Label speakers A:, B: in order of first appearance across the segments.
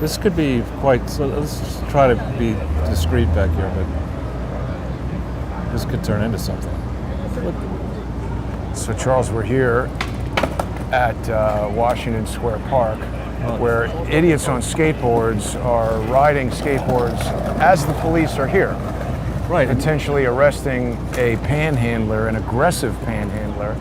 A: This could be quite, so let's just try to be discreet back here, but this could turn into something.
B: So Charles, we're here at Washington Square Park, where idiots on skateboards are riding skateboards as the police are here.
A: Right.
B: Potentially arresting a panhandler, an aggressive panhandler,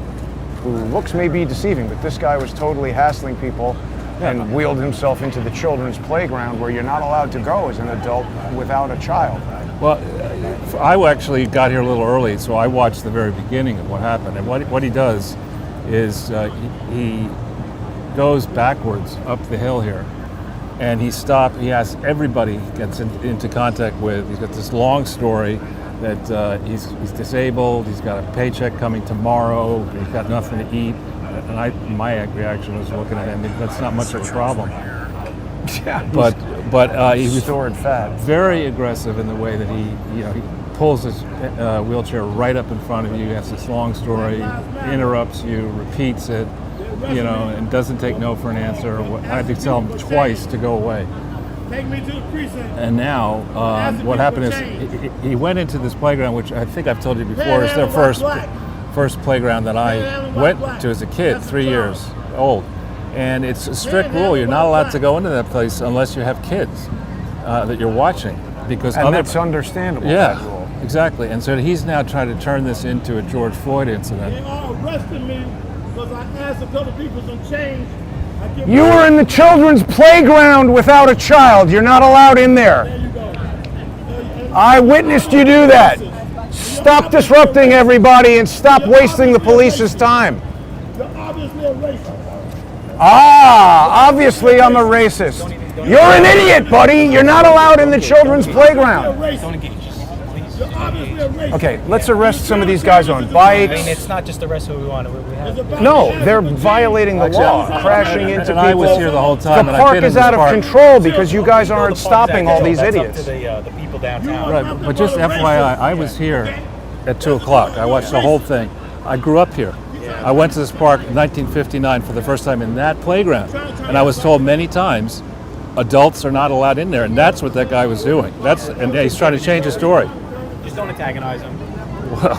B: who looks maybe deceiving, but this guy was totally hassling people and wheeled himself into the children's playground where you're not allowed to go as an adult without a child.
A: Well, I actually got here a little early, so I watched the very beginning of what happened. And what he does is he goes backwards up the hill here, and he asks everybody he gets into contact with. He's got this long story that he's disabled, he's got a paycheck coming tomorrow, he's got nothing to eat. And my reaction was looking at him, that's not much of a problem.
B: Yeah,
A: but he was
B: stored fat.
A: Very aggressive in the way that he pulls his wheelchair right up in front of you. He has this long story, interrupts you, repeats it, and doesn't take no for an answer. I had to tell him twice to go away.
C: Take me to the precinct.
A: And now, what happened is he went into this playground, which I think I've told you before is their first playground that I went to as a kid, 3 years old. And it's a strict rule. You're not allowed to go into that place unless you have kids that you're watching.
B: And that's understandable.
A: Yeah,
B: that rule.
A: exactly. And so he's now trying to turn this into a George Floyd incident.
C: They all arrested me because I asked a couple people some change.
B: You were in the children's playground without a child. You're not allowed in there.
C: There you go.
B: I witnessed you do that. Stop disrupting everybody and stop wasting the police's time.
C: You're obviously a racist.
B: Obviously I'm a racist. You're an idiot, buddy. You're not allowed in the children's playground.
C: Don't engage, please. You're obviously a racist.
B: Okay, let's arrest some of these guys on bikes.
D: I mean, it's not just arrest who we want. We have.
B: No, they're violating the law, crashing into people.
A: I was here the whole time.
B: The
A: and I've
B: park
A: been in
B: is
A: this
B: out of
A: park.
B: control because you guys aren't stopping all these
D: That's
B: idiots.
D: up to the people downtown.
A: Right, but just FYI, I was here at 2 o'clock. I watched the whole thing. I grew up here. I went to this park in 1959 for the first time in that playground. And I was told many times, adults are not allowed in there. And that's what that guy was doing. And he's trying to change his story.
D: Just don't antagonize them.
A: Well,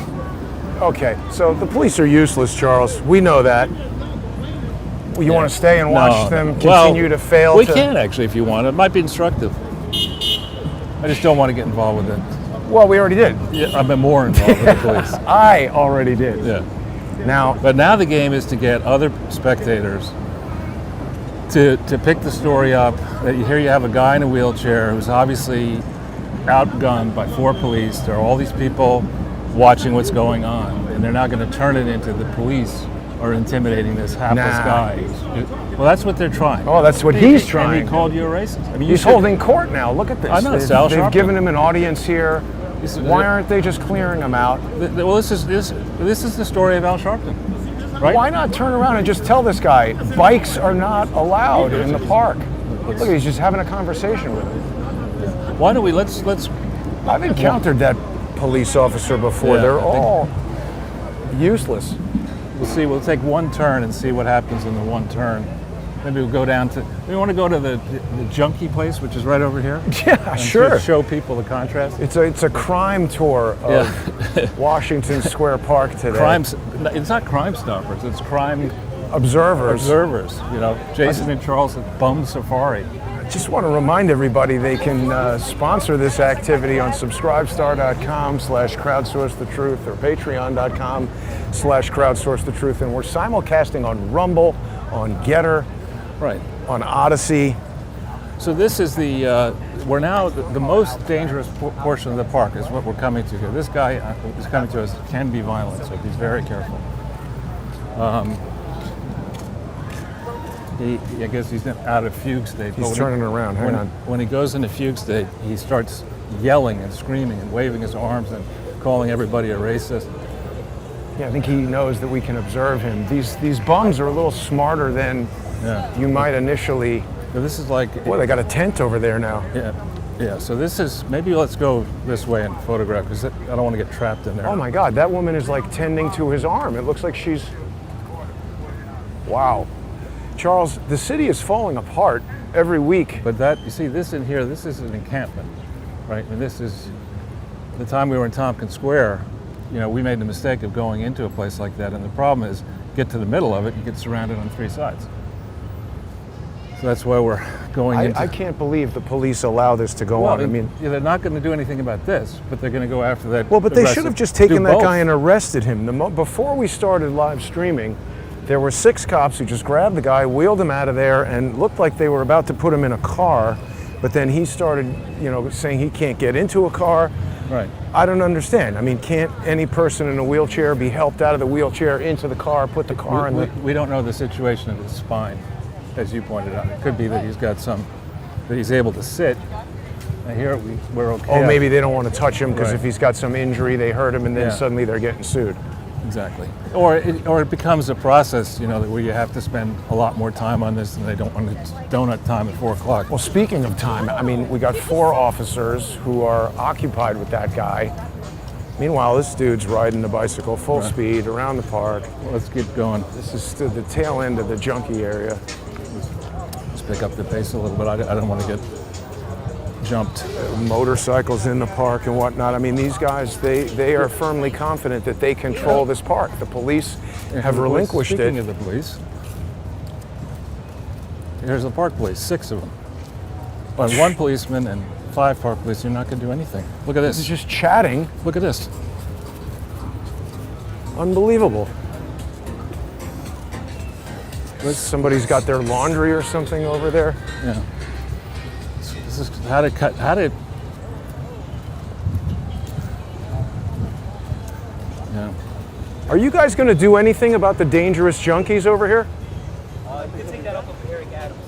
B: Okay, so the police are useless, Charles. We know that. You want to stay and watch them continue to fail?
A: We can actually if you want. It might be instructive. I just don't want to get involved with it.
B: Well, we already did.
A: Yeah, I've been more involved with the police.
B: I already did.
A: Yeah.
B: Now,
A: Now the game is to get other spectators to pick the story up. That here you have a guy in a wheelchair who's obviously outgunned by 4 police. There are all these people watching what's going on, and they're not going to turn it into the police are intimidating this hapless guy. Well, that's what they're trying.
B: Oh, that's what he's trying.
A: And he called you a racist. I mean,
B: he's holding court now. Look at this.
A: I know, it's
B: They've given him an audience here.
A: This is-
B: Why aren't they just clearing him out?
A: Well, this is the story of Al Sharpton, right?
B: Why not turn around and just tell this guy bikes are not allowed in the park? Look, he's just having a conversation with him.
A: Why don't we let's
B: I've encountered that police officer before.
A: Yeah,
B: They're
A: I think-
B: all useless.
A: We'll see. We'll take one turn and see what happens in the one turn. Maybe we'll go down to. We want to go to the junkie place, which is right over here.
B: Yeah,
A: and
B: sure.
A: to show people the contrast.
B: It's a crime tour of Washington Square Park today.
A: Crimes. It's not Crime Stoppers. It's crime
B: observers.
A: Jason and Charles at Bum Safari.
B: Just want to remind everybody they can sponsor this activity on subscribestar.com/crowdsourcethetruth or patreon.com/crowdsourcethetruth. And we're simulcasting on Rumble, on Getter,
A: Right.
B: on Odyssey.
A: So this is we're now, the most dangerous portion of the park is what we're coming to here. This guy is coming to us can be violent, so be very careful. I guess he's out of fugue state.
B: He's turning around, hang on.
A: When he goes into fugue state, he starts yelling and screaming and waving his arms and calling everybody a racist.
B: Yeah, I think he knows that we can observe him. These bums are a little smarter than you might initially.
A: So this is like...
B: Boy, they got a tent over there now.
A: Yeah, so this is, maybe let's go this way and photograph, because I don't want to get trapped in there.
B: Oh my God, that woman is like tending to his arm. It looks like she's, wow. Charles, the city is falling apart every week.
A: But that, you see, this in here, this is an encampment, right? And this is, the time we were in Tompkins Square, you know, we made the mistake of going into a place like that, and the problem is, get to the middle of it, you get surrounded on 3 sides. So that's why we're going into...
B: I can't believe the police allow this to go on. I mean,
A: yeah, they're not going to do anything about this, but they're going to go after that.
B: well, but they should have just taken that
A: both.
B: guy and arrested him. Before we started live streaming, there were 6 cops who just grabbed the guy, wheeled him out of there, and looked like they were about to put him in a car. But then he started, you know, saying he can't get into a car.
A: Right.
B: I don't understand. I mean, can't any person in a wheelchair be helped out of the wheelchair into the car, put the car in the...
A: We don't know the situation of his spine, as you pointed out. It could be that he's got some, that he's able to sit. And here we're okay.
B: Oh, maybe they don't want to touch him because
A: Right.
B: if he's got some injury, they hurt him, and then
A: Yeah.
B: suddenly they're getting sued.
A: Exactly. Or it becomes a process, you know, where you have to spend a lot more time on this, and they don't want donut time at 4 o'clock.
B: Well, speaking of time, I mean, we got 4 officers who are occupied with that guy. Meanwhile, this dude's riding the bicycle full
A: Right.
B: speed around the park.
A: Let's keep going.
B: This is still the tail end of the junkie area.
A: Let's pick up the pace a little bit. I don't want to get jumped.
B: Motorcycles in the park and whatnot. I mean, these guys, they are firmly confident that they control this park. The police have relinquished
A: Speaking
B: it.
A: of the police, here's the park police, 6 of them. By 1 policeman and 5 park police, you're not going to do anything. Look at
B: This is
A: this.
B: just chatting.
A: Look at this.
B: Unbelievable. Somebody's got their laundry or something over there.
A: Yeah. This is how to cut. How to. Yeah.
B: Are you guys going to do anything about the dangerous junkies over here?
D: You can take that up with Eric Adams.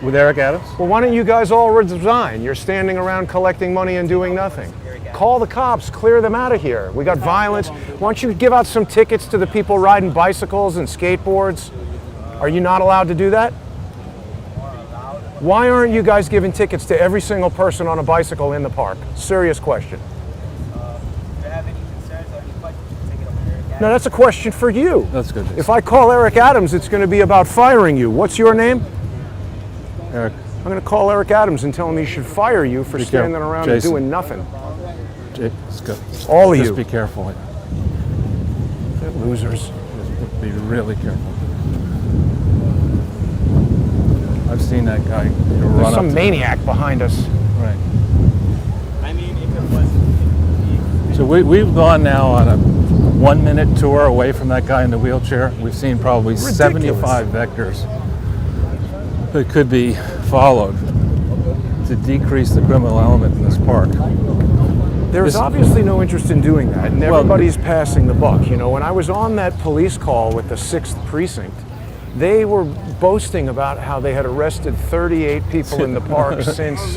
A: With Eric Adams?
B: Well, why don't you guys all resign? You're standing around collecting money and doing nothing. Call the cops, clear them out of here. We got violence. Why don't you give out some tickets to the people riding bicycles and skateboards? Are you not allowed to do that? Why aren't you guys giving tickets to every single person on a bicycle in the park? Serious question.
D: If you have any concerns or any questions, you can take it up with Eric Adams.
B: Now that's a question for you.
A: That's good.
B: If I call Eric Adams, it's going to be about firing you. What's your name?
A: Eric,
B: I'm going to call Eric Adams and tell him he should fire you for
A: Be
B: standing
A: careful.
B: around
A: Jason.
B: and doing nothing.
A: let's go.
B: All of
A: Just
B: you.
A: be careful.
B: Losers.
A: Just be really careful. I've seen that guy run
B: There's
A: up
B: some
A: to-
B: maniac behind us.
A: Right.
D: I mean, if it was,
A: So we've gone now on a 1-minute tour away from that guy in the wheelchair. We've seen probably
B: Ridiculous.
A: 75 vectors that could be followed to decrease the criminal element in this park.
B: There's
A: This-
B: obviously no interest in doing that, and
A: Well-
B: everybody's passing the buck. You know, when I was on that police call with the 6th Precinct, they were boasting about how they had arrested 38 people in the park since,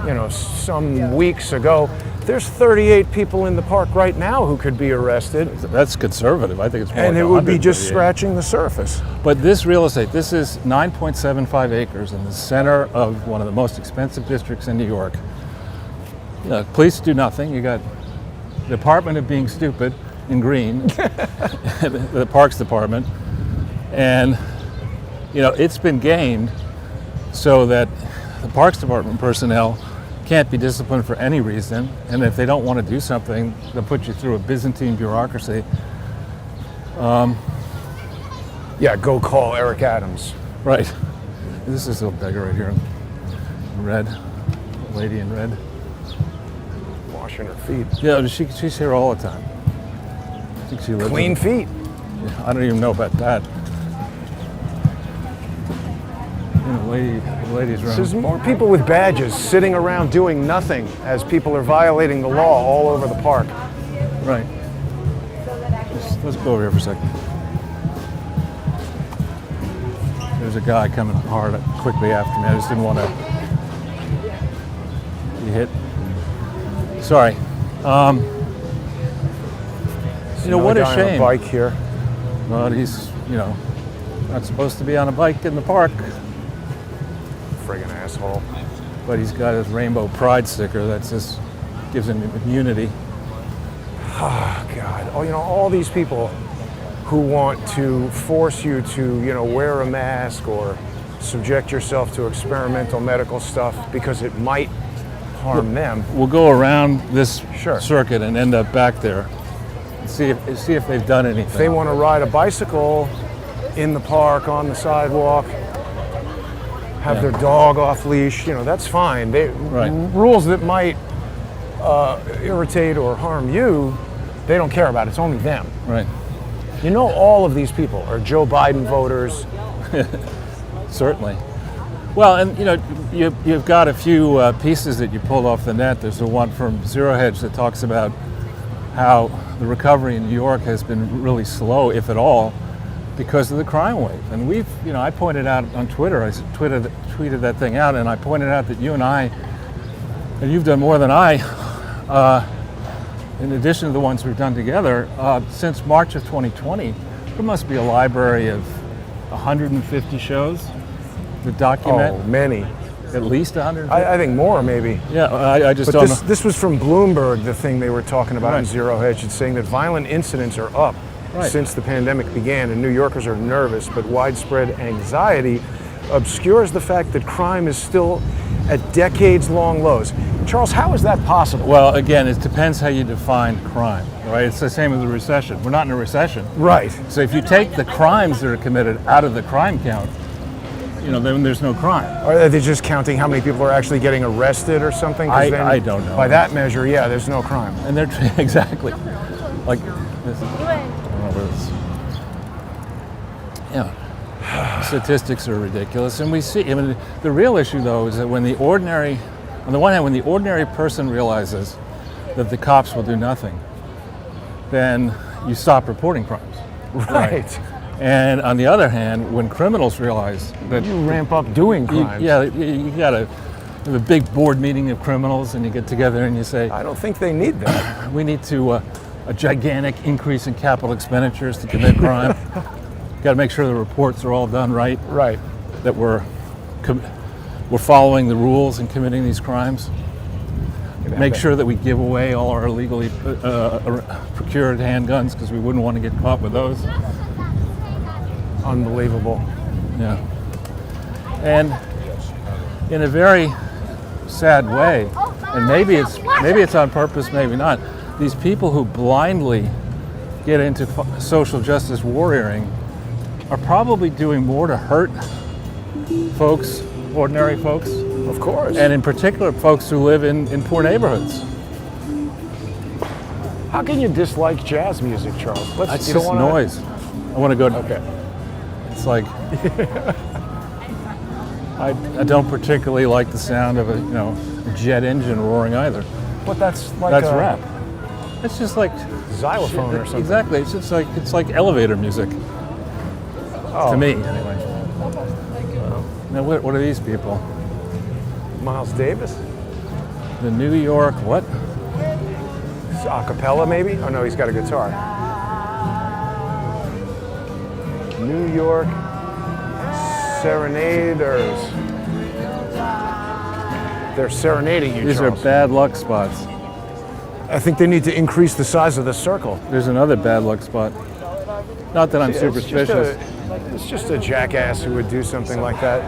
B: you know, some weeks ago. There's 38 people in the park right now who could be arrested,
A: That's conservative. I think it's more
B: and
A: like
B: it would be just
A: 138.
B: scratching the surface.
A: But this real estate, this is 9.75 acres in the center of one of the most expensive districts in New York. You know, police do nothing. You got the Department of Being Stupid in green, the Parks Department, and you know it's been gamed so that the Parks Department personnel can't be disciplined for any reason, and if they don't want to do something, they'll put you through a Byzantine bureaucracy.
B: Yeah, go call Eric Adams.
A: Right. This is a little beggar right here in red. Lady in red.
B: Washing her feet.
A: Yeah, she's here all the time. I think she lives
B: Clean
A: in-
B: feet.
A: I don't even know about that. You know, ladies around.
B: There's more people with badges sitting around doing nothing as people are violating the law all over the park.
A: Right. Let's go over here for a second. There's a guy coming hard quickly after me. I just didn't want to be hit. Sorry. You know, what a
B: Another guy on
A: shame.
B: bike here.
A: But he's, you know, not supposed to be on a bike in the park.
B: Friggin' asshole.
A: But he's got his rainbow pride sticker that just gives him immunity.
B: Oh, God. Oh, you know, all these people who want to force you to, wear a mask or subject yourself to experimental medical stuff because it might harm them.
A: We'll go around this
B: Sure.
A: circuit and end up back there. And see if they've done anything.
B: If they want to ride a bicycle in the park, on the sidewalk, have their dog off leash, that's fine. Rules that might irritate or harm you, they don't care about. It's only them.
A: Right.
B: All of these people are Joe Biden voters.
A: Certainly. Well, and you've got a few pieces that you pulled off the net. There's the one from Zero Hedge that talks about how the recovery in New York has been really slow, if at all, because of the crime wave. And I pointed out on Twitter, I tweeted that thing out, and I pointed out that you and I, and you've done more than I, in addition to the ones we've done together, since March of 2020, there must be a library of 150 shows that document.
B: Oh, many.
A: At least 100.
B: I think more, maybe.
A: Yeah, I just
B: But
A: don't know.
B: this was from Bloomberg, the thing they were talking about in
A: Right.
B: Zero Hedge. It's saying that violent incidents are up
A: Right.
B: since the pandemic began, and New Yorkers are nervous, but widespread anxiety obscures the fact that crime is still at decades-long lows. Charles, how is that possible?
A: Well, again, it depends how you define crime, right? It's the same as a recession. We're not in a recession.
B: Right.
A: So if you take the crimes that are committed out of the crime count, then there's no crime.
B: Are they just counting how many people are actually getting arrested or something? 'Cause then,
A: I don't know.
B: By that measure, yeah, there's no crime.
A: And they're exactly like this. I don't know where this. Yeah, statistics are ridiculous, and we see. The real issue though is that on the one hand, when the ordinary person realizes that the cops will do nothing, then you stop reporting crimes.
B: Right.
A: And on the other hand, when criminals realize that
B: You ramp up doing crimes.
A: you got to have a big board meeting of criminals, and you get together and you say,
B: I don't think they need that.
A: we need to a gigantic increase in capital expenditures to commit crime. Got to make sure the reports are all done right,
B: Right.
A: that we're following the rules in committing these crimes. Make sure that we give away all our illegally procured handguns because we wouldn't want to get caught with those.
B: Unbelievable.
A: Yeah. And in a very sad way, and maybe it's on purpose, maybe not, these people who blindly get into social justice warrioring are probably doing more to hurt folks, ordinary folks,
B: Of course.
A: and in particular folks who live in poor neighborhoods.
B: How can you dislike jazz music, Charles?
A: That's
B: you don't
A: just
B: wanna-
A: noise. I want to go to...
B: Okay.
A: It's like... I don't particularly like the sound of a jet engine roaring either.
B: But that's like
A: That's
B: a
A: rap. It's just like
B: xylophone or something.
A: Exactly. It's like elevator music
B: Oh,
A: to me, anyway. Now, what are these people?
B: Miles Davis?
A: The New York what?
B: It's a cappella, maybe? Oh no, he's got a guitar. New York Serenaders. They're serenading you,
A: These
B: Charles.
A: are bad luck spots.
B: I think they need to increase the size of the circle.
A: There's another bad luck spot. Not that I'm
B: Yeah,
A: superstitious.
B: It's just a jackass who would do something like that.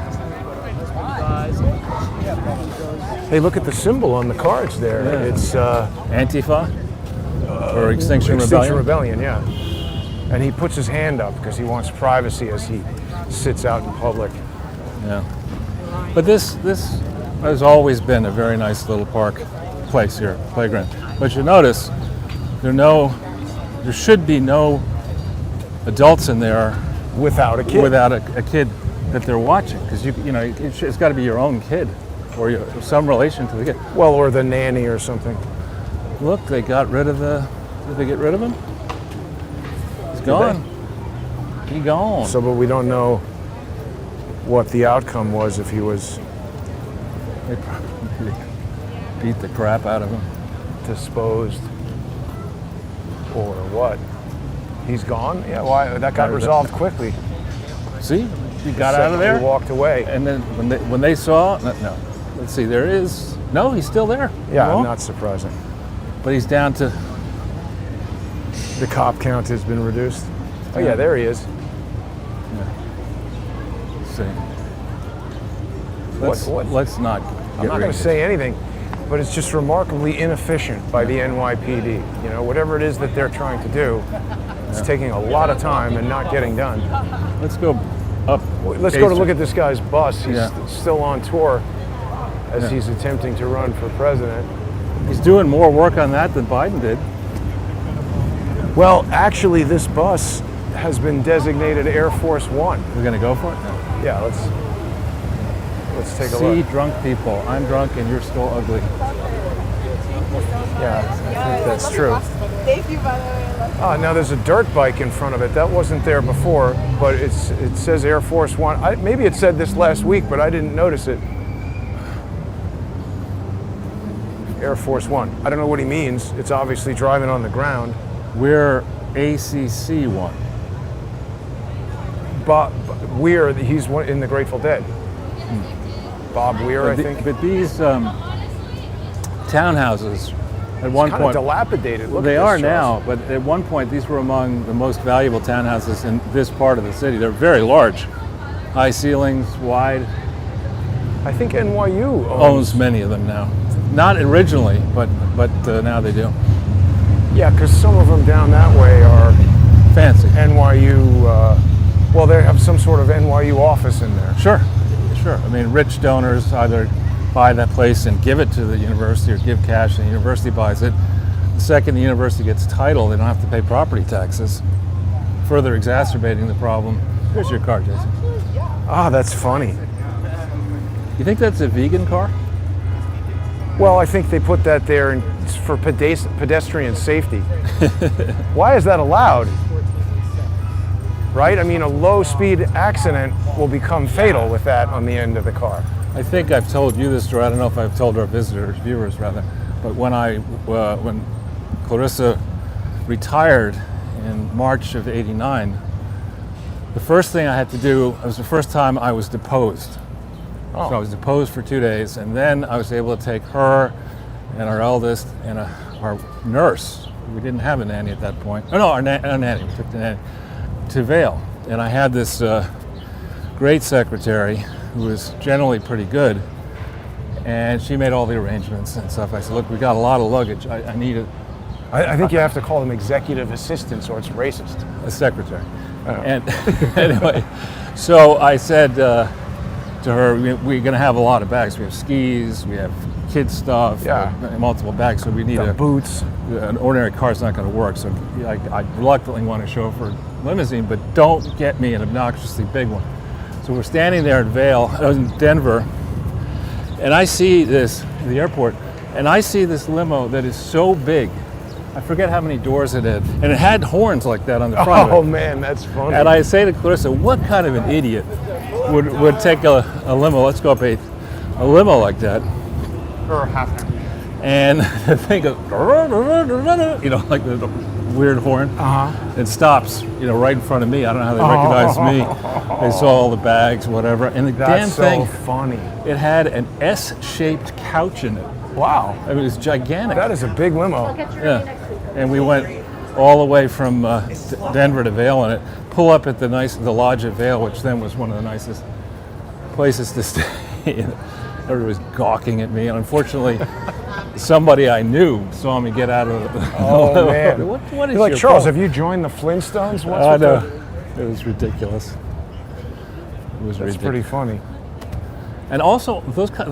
B: Hey, look at the symbol on the cards there.
A: Yeah.
B: It's
A: Antifa? Or Extinction
B: Extinction
A: Rebellion?
B: Rebellion, yeah. And he puts his hand up because he wants privacy as he sits out in public.
A: Yeah. But this has always been a very nice little place here, playground. But you notice there should be no adults in there
B: Without a kid.
A: without a kid that they're watching, because it's got to be your own kid or some relation to the kid.
B: Well, or the nanny or something.
A: Look, they got rid of did they get rid of him? He's gone. He gone.
B: So, but we don't know what the outcome was if he was
A: They probably beat the crap out of him.
B: disposed or what. He's gone? Yeah, why? That got resolved quickly.
A: See, he got out of there.
B: He walked away.
A: And then when they saw, no, let's see, he's still there.
B: Yeah,
A: No?
B: not surprising.
A: But he's down to,
B: The cop count has been reduced. Oh yeah, there he is.
A: Let's see. Let's not.
B: I'm not going to say anything, but it's just remarkably inefficient by the NYPD. You know, whatever it is that they're trying to do, it's taking a lot of time and not getting done.
A: Let's go up.
B: Let's go to look at this guy's bus. He's still on tour as
A: Yeah.
B: he's attempting to run for president.
A: He's doing more work on that than Biden did.
B: Well, actually, this bus has been designated Air Force One.
A: We're gonna go for it. No.
B: Yeah, let's take a
A: See
B: look.
A: drunk people. I'm drunk and you're still ugly.
B: Yeah, I think that's true.
E: Thank you, by the way.
B: Now there's a dirt bike in front of it. That wasn't there before, but it says Air Force One. Maybe it said this last week, but I didn't notice it. Air Force One. I don't know what he means. It's obviously driving on the ground.
A: We're ACC one.
B: Bob Weir, he's in the Grateful Dead. Bob Weir, I think.
A: But these townhouses, at one
B: Kind of
A: point,
B: dilapidated. Look
A: they
B: at this,
A: are
B: Charles.
A: now, but at one point these were among the most valuable townhouses in this part of the city. They're very large, high ceilings, wide.
B: I think NYU
A: Owns many of them now. Not originally, but now they do.
B: Yeah, because some of them down that way are
A: Fancy.
B: NYU. Well, they have some sort of NYU office in there.
A: Sure. I mean, rich donors either buy that place and give it to the university or give cash and the university buys it. The second the university gets title, they don't have to pay property taxes, further exacerbating the problem. Here's your car, Jason.
B: Ah, that's funny.
A: You think that's a vegan car?
B: Well, I think they put that there for pedestrian safety. Why is that allowed? Right? I mean, a low-speed accident will become fatal with that on the end of the car.
A: I think I've told you this story. I don't know if I've told our viewers rather, but when Clarissa retired in March of '89, the first thing I had to do, it was the first time I was deposed.
B: Oh.
A: So I was deposed for 2 days, and then I was able to take her and our eldest and our nurse. We didn't have a nanny at that point. Oh no, our nanny. We took the nanny to Vail, and I had this great secretary who was generally pretty good, and she made all the arrangements and stuff. I said, look, we got a lot of luggage. I need
B: I think you have to call them executive assistants or it's racist.
A: a secretary.
B: Oh.
A: And anyway, so I said to her, we're going to have a lot of bags. We have skis, we have kids stuff, multiple bags, so we need
B: boots.
A: An ordinary car's not going to work, so I reluctantly want to chauffeur limousine, but don't get me an obnoxiously big one. So we're standing there at Vail, in Denver, and I see this, the airport, and I see this limo that is so big. I forget how many doors it had, and it had horns like that on the front
B: Oh
A: of it.
B: man, that's funny.
A: And I say to Clarissa, what kind of an idiot would take a limo, let's go up a limo like that, and the thing goes, like the weird horn. It stops, right in front of me. I don't know how they recognized me. They saw all the bags, whatever. And the damn
B: That's
A: thing,
B: so funny.
A: it had an S-shaped couch in it.
B: Wow.
A: I mean, it was gigantic.
B: That is a big limo.
A: Yeah. And we went all the way from Denver to Vail in it. Pull up at the Lodge at Vail, which then was one of the nicest places to stay. Everybody was gawking at me, and unfortunately, somebody I knew saw me get out of the
B: Oh man!
A: What is
B: You're like,
A: your
B: Charles,
A: problem?
B: have you joined the Flintstones? What's
A: I
B: with
A: know.
B: that?
A: It was ridiculous. It was
B: That's
A: ridiculous.
B: pretty funny.
A: And also,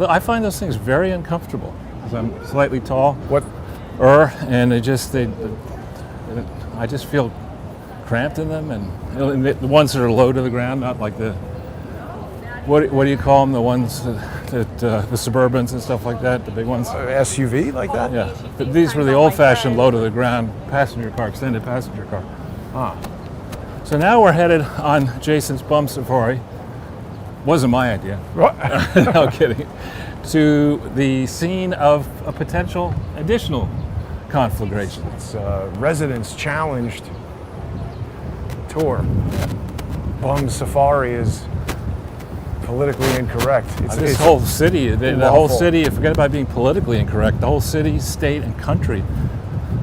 A: I find those things very uncomfortable because I'm slightly tall. And I just feel cramped in them, and the ones that are low to the ground, not like the what do you call them? The ones that the Suburbans and stuff like that, the big ones.
B: SUV like that?
A: Yeah, but these were the old-fashioned low to the ground passenger car, extended passenger car. So now we're headed on Jason's bum safari. Wasn't my idea. No kidding. To the scene of a potential additional conflagration.
B: It's Residents Challenged tour. Bum Safari is politically incorrect.
A: This whole city, the whole
B: lawful.
A: city, forget about being politically incorrect, the whole city, state, and country,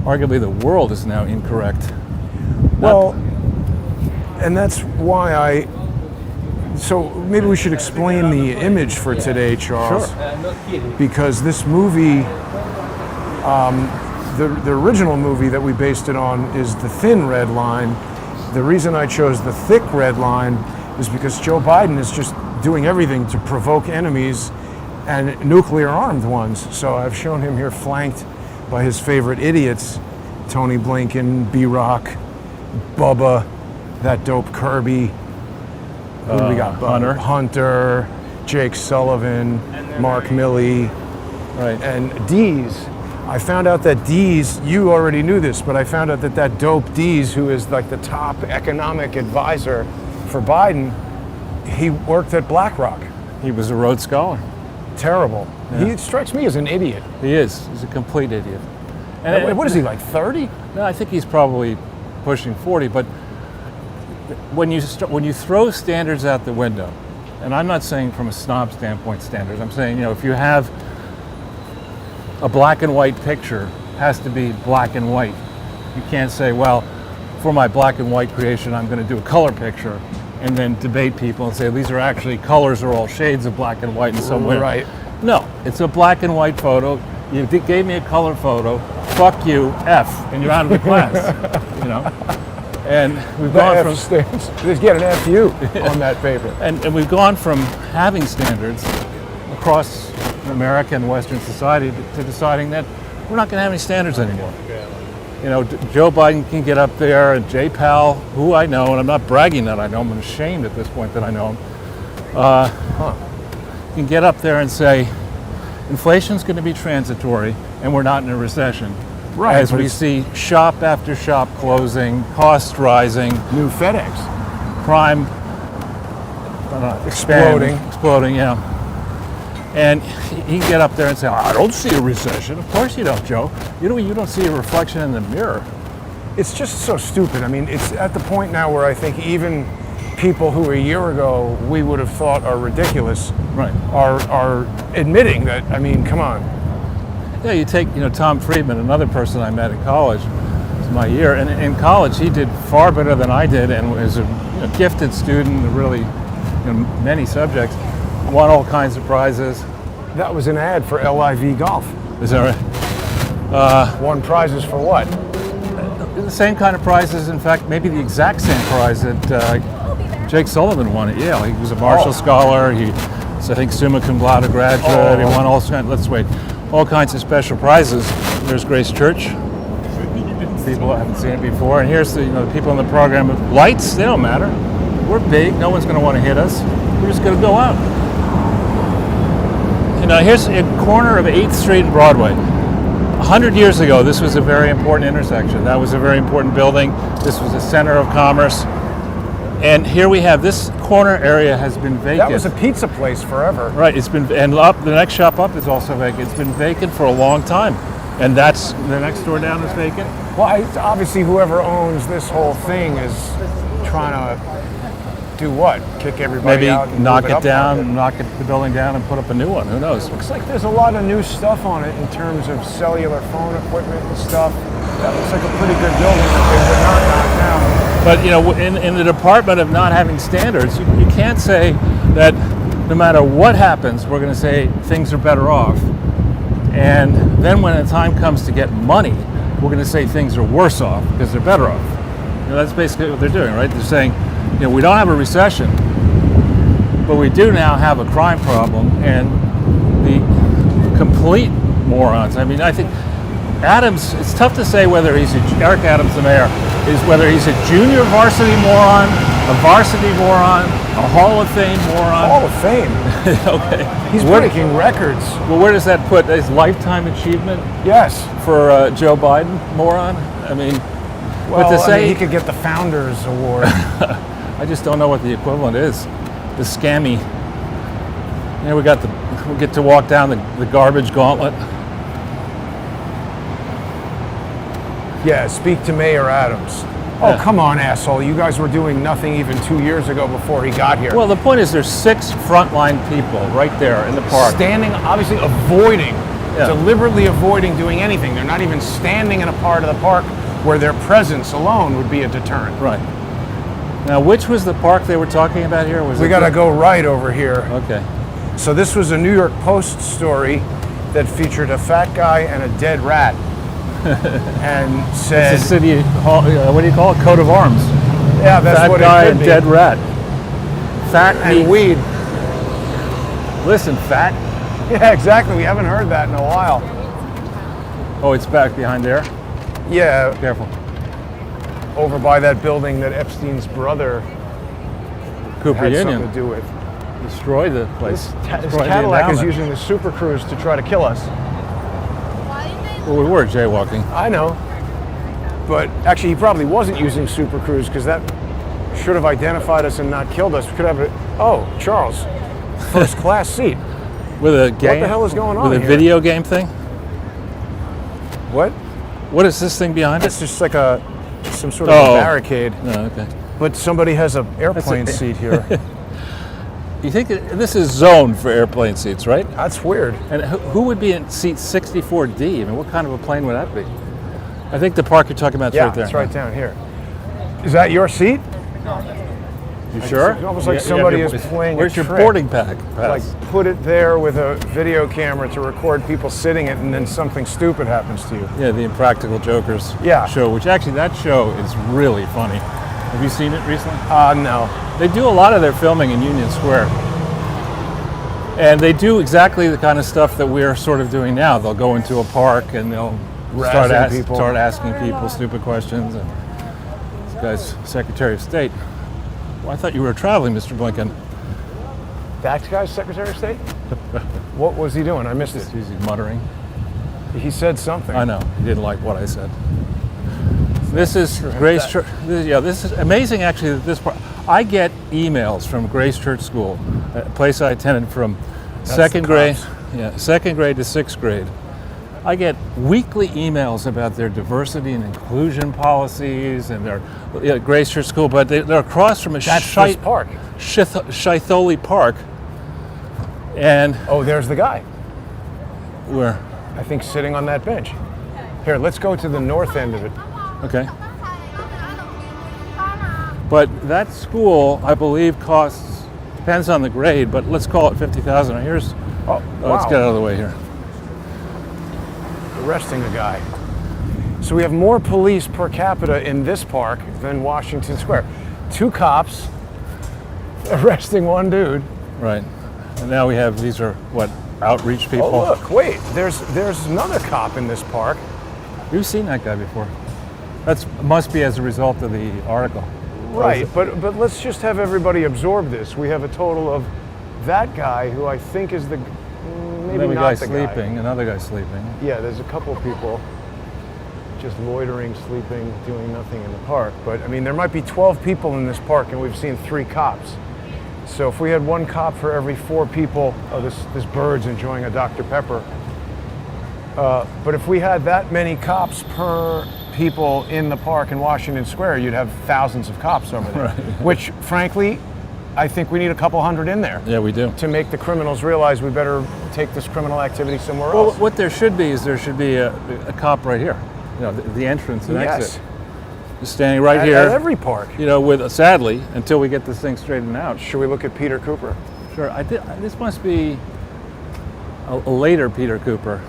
A: arguably the world is now incorrect.
B: Well, And that's why so maybe we should explain the image for today, Charles.
A: Sure.
B: Because this movie, the original movie that we based it on is the thin red line. The reason I chose the thick red line is because Joe Biden is just doing everything to provoke enemies and nuclear armed ones. So I've shown him here flanked by his favorite idiots, Tony Blinken, B-Rock, Bubba, that dope Kirby. Who do we got? Hunter, Jake Sullivan, Mark Milley,
A: Right.
B: and Dees. I found out that Dees, you already knew this, but I found out that dope Dees, who is like the top economic advisor for Biden, he worked at BlackRock.
A: He was a Rhodes Scholar.
B: Terrible.
A: Yeah.
B: He strikes me as an idiot.
A: He is. He's a complete idiot. And
B: What is he, like 30?
A: No, I think he's probably pushing 40. But when you throw standards out the window, and I'm not saying from a snob standpoint standards, I'm saying, if you have a black and white picture, has to be black and white. You can't say, well, for my black and white creation, I'm going to do a color picture, and then debate people and say these are actually colors are all shades of black and white in some way.
B: Right.
A: No, it's a black and white photo. You gave me a color photo. Fuck you, F, and you're out of the class. And we've gone from
B: stands. Just get an FU on that paper.
A: and we've gone from having standards across America and Western society to deciding that we're not going to have any standards anymore. Joe Biden can get up there, and Jay Powell, who I know, and I'm not bragging that I know him, I'm ashamed at this point that I know him, can get up there and say, inflation's going to be transitory, and we're not in a recession.
B: Right.
A: As we see shop after shop closing, costs rising,
B: New FedEx.
A: crime
B: Exploding.
A: exploding, yeah. And he can get up there and say, I don't see a recession. Of course you don't, Joe. You don't see a reflection in the mirror.
B: It's just so stupid. I mean, it's at the point now where I think even people who a year ago we would have thought are ridiculous
A: Right.
B: are admitting that, I mean, come on.
A: Yeah, you take, Tom Friedman, another person I met in college, it's my year, and in college he did far better than I did and was a gifted student, really, many subjects, won all kinds of prizes.
B: That was an ad for LIV Golf.
A: Is that right?
B: Won prizes for what?
A: The same kind of prizes, in fact, maybe the exact same prize that Jake Sullivan won at Yale. He was a Marshall Scholar, he's, I think, summa cum laude graduate, he won all kinds of special prizes. There's Grace Church. People haven't seen it before. And here's the people in the program with lights, they don't matter. We're big, no one's going to want to hit us. We're just going to go out. Here's a corner of 8th Street and Broadway. 100 years ago, this was a very important intersection. That was a very important building. This was a center of commerce. And here we have this corner area has been vacant.
B: That was a pizza place forever.
A: Right, it's been, and up the next shop up is also vacant. It's been vacant for a long time. And that's, the next door down is vacant.
B: Well, obviously whoever owns this whole thing is trying to do what? Kick everybody
A: Maybe
B: out and
A: knock
B: move
A: it
B: up
A: down, knock the building down and put up a new one. Who knows?
B: Looks like there's a lot of new stuff on it in terms of cellular phone equipment and stuff. That looks like a pretty good building that they would not knock down.
A: But in the department of not having standards, you can't say that no matter what happens, we're going to say things are better off. And then when the time comes to get money, we're going to say things are worse off because they're better off. That's basically what they're doing, right? They're saying, we don't have a recession, but we do now have a crime problem, and the complete morons. I mean, I think Adams, it's tough to say whether Eric Adams, the mayor, is whether he's a junior varsity moron, a varsity moron, a Hall of Fame moron.
B: Hall of Fame?
A: Okay.
B: He's breaking records.
A: Well, where does that put his lifetime achievement?
B: Yes.
A: For Joe Biden, moron? I mean,
B: well,
A: but to say
B: he could get the Founders Award.
A: I just don't know what the equivalent is. The scammy. We get to walk down the garbage gauntlet.
B: Yeah, speak to Mayor Adams. Oh, yeah. Come on, asshole. You guys were doing nothing even 2 years ago before he got here.
A: Well, the point is there's 6 frontline people right there in the park.
B: Standing, obviously avoiding, deliberately avoiding doing anything. They're not even standing in a part of the park where their presence alone would be a deterrent.
A: Right. Now, which was the park they were talking about here? Was
B: We
A: it
B: got to
A: the-
B: go right over here.
A: Okay.
B: So this was a New York Post story that featured a fat guy and a dead rat, and said,
A: It's a city hall. What do you call it? Coat of arms.
B: "Yeah, that's
A: Fat
B: what
A: guy
B: it could
A: and
B: be."
A: dead rat. Fat
B: And
A: meat.
B: weed.
A: Listen, fat.
B: Yeah, exactly. We haven't heard that in a while.
A: Oh, it's back behind there.
B: Yeah,
A: Careful.
B: over by that building that Epstein's brother
A: Cooper
B: had
A: Union
B: something to do with.
A: destroyed the place.
B: This
A: Destroyed the
B: Cadillac is
A: endowment.
B: using the Super Cruise to try to kill us.
A: Well, we were jaywalking.
B: I know. But actually, he probably wasn't using Super Cruise because that should have identified us and not killed us. We could have it. Oh, Charles, first class seat.
A: With a game.
B: the hell is going on
A: With a
B: here?
A: video game thing.
B: What?
A: What is this thing behind
B: It's
A: it?
B: just like some sort of
A: Oh.
B: a barricade.
A: No, okay.
B: But somebody has an airplane
A: That's
B: seat here.
A: You think this is zoned for airplane seats, right?
B: That's weird.
A: And who would be in seat 64D? I mean, what kind of a plane would that be? I think the park you're talking about is
B: Yeah,
A: right there.
B: it's right down here. Is that your seat?
A: You sure?
B: It's almost like
A: You have
B: somebody
A: your-
B: is playing a
A: Where's your
B: trick.
A: boarding pass?
B: Like put it there with a video camera to record people sitting it, and then something stupid happens to you.
A: Yeah, the Impractical Jokers
B: Yeah.
A: show, which actually that show is really funny. Have you seen it recently?
B: No.
A: They do a lot of their filming in Union Square. And they do exactly the kind of stuff that we're sort of doing now. They'll go into a park and they'll
B: Razzing people.
A: start asking people stupid questions. And this guy's Secretary of State. Well, I thought you were traveling, Mr. Blinken.
B: That guy's Secretary of State? What was he doing? I missed it.
A: He's muttering.
B: He said something.
A: I know. He didn't like what I said. This is Grace Church. Yeah, this is amazing actually that this part. I get emails from Grace Church School, a place I attended from second
B: the
A: grade,
B: cops.
A: second grade to sixth grade. I get weekly emails about their diversity and inclusion policies and their Grace Church School, but they're across from a
B: That's this park.
A: Shitholi Park, and
B: Oh, there's the guy.
A: where?
B: I think sitting on that bench. Here, let's go to the north end of it.
A: Okay. But that school, I believe, costs, depends on the grade, but let's call it $50,000. Here's,
B: Oh,
A: let's get out of the way here.
B: Arresting a guy. So we have more police per capita in this park than Washington Square. 2 cops arresting one dude.
A: Right. And now we have, these are what, outreach people?
B: Oh look, wait, there's another cop in this park.
A: You've seen that guy before. That must be as a result of the article.
B: Right, but let's just have everybody absorb this. We have a total of that guy who I think is maybe
A: Another
B: not
A: guy
B: the
A: sleeping,
B: guy.
A: another guy sleeping.
B: Yeah, there's a couple of people just loitering, sleeping, doing nothing in the park. But I mean, there might be 12 people in this park, and we've seen 3 cops. So if we had 1 cop for every 4 people, oh, this bird's enjoying a Dr. Pepper. But if we had that many cops per people in the park in Washington Square, you'd have thousands of cops over there.
A: Right.
B: Which, frankly, I think we need a couple hundred in there
A: Yeah, we do.
B: to make the criminals realize we better take this criminal activity somewhere
A: Well,
B: else.
A: what there should be is there should be a cop right here. You know, the entrance and
B: Yes.
A: exit. Just standing right
B: At
A: here.
B: every park.
A: You know, with sadly, until we get this thing straightened out.
B: Should we look at Peter Cooper?
A: Sure. This must be a later Peter Cooper.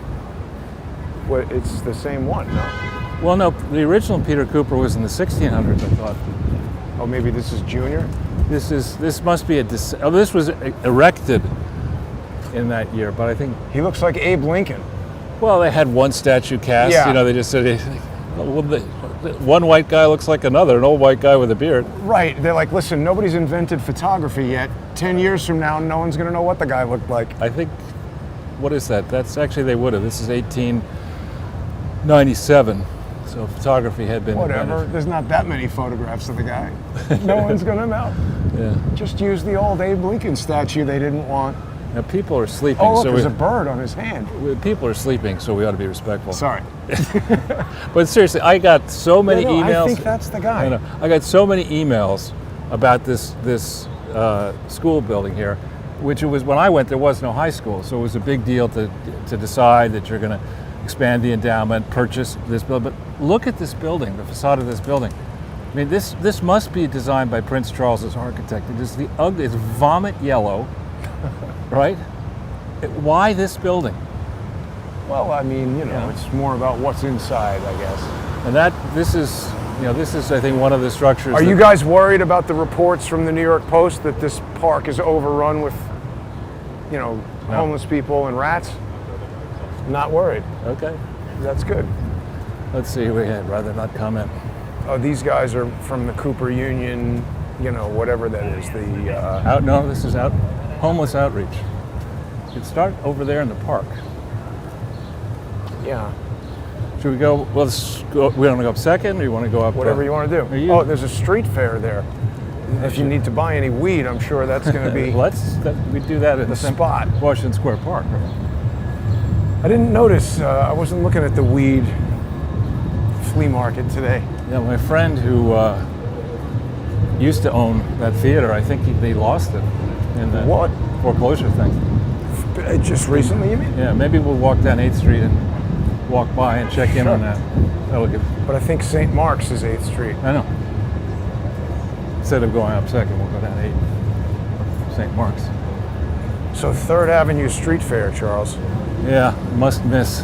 B: Well, it's the same one, no?
A: Well, no, the original Peter Cooper was in the 1600s, I thought.
B: Oh, maybe this is Junior?
A: This must be this was erected in that year, but I think,
B: He looks like Abe Lincoln.
A: well, they had one statue cast.
B: Yeah.
A: You know, they just said, well, one white guy looks like another, an old white guy with a beard.
B: Right. They're like, listen, nobody's invented photography yet. 10 years from now, no one's going to know what the guy looked like.
A: I think, what is that? That's actually, they would have. This is 1897. So photography had been
B: Whatever.
A: invented.
B: There's not that many photographs of the guy. No one's going to know.
A: Yeah.
B: Just use the old Abe Lincoln statue they didn't want.
A: Now people are sleeping,
B: Oh, look,
A: so
B: there's a bird on his hand.
A: people are sleeping, so we ought to be respectful.
B: Sorry.
A: But seriously, I got so many
B: No,
A: emails.
B: I think that's the guy.
A: I know. I got so many emails about this school building here, which it was when I went. There was no high school, so it was a big deal to decide that you're going to expand the endowment, purchase this building. But look at this building, the facade of this building. I mean, this must be designed by Prince Charles's architect. It is the ugly. It's vomit yellow, right? Why this building?
B: Well, I mean, it's more about what's inside, I guess.
A: And this is I think one of the structures.
B: Are you guys worried about the reports from the New York Post that this park is overrun with, homeless people and rats? Not worried.
A: Okay.
B: That's good.
A: Let's see. I'd rather not comment.
B: Oh, these guys are from the Cooper Union, whatever that is.
A: This is homeless outreach. You'd start over there in the park.
B: Yeah.
A: Should we go? Well, we want to go up second, or you want to go up?
B: Whatever you want to do. Oh, there's a street fair there. If you need to buy any weed, I'm sure that's going to be
A: we do that at
B: the spot.
A: Washington Square Park.
B: I didn't notice. I wasn't looking at the weed flea market today.
A: Yeah, my friend who used to own that theater, I think they lost it in the foreclosure thing.
B: Just recently, you mean?
A: Yeah, maybe we'll walk down 8th Street and walk by and check in on that. That'll give.
B: But I think St. Mark's is 8th Street.
A: I know. Instead of going up second, we'll go down 8th. St. Mark's.
B: So 3rd Avenue Street Fair, Charles.
A: Yeah, must miss.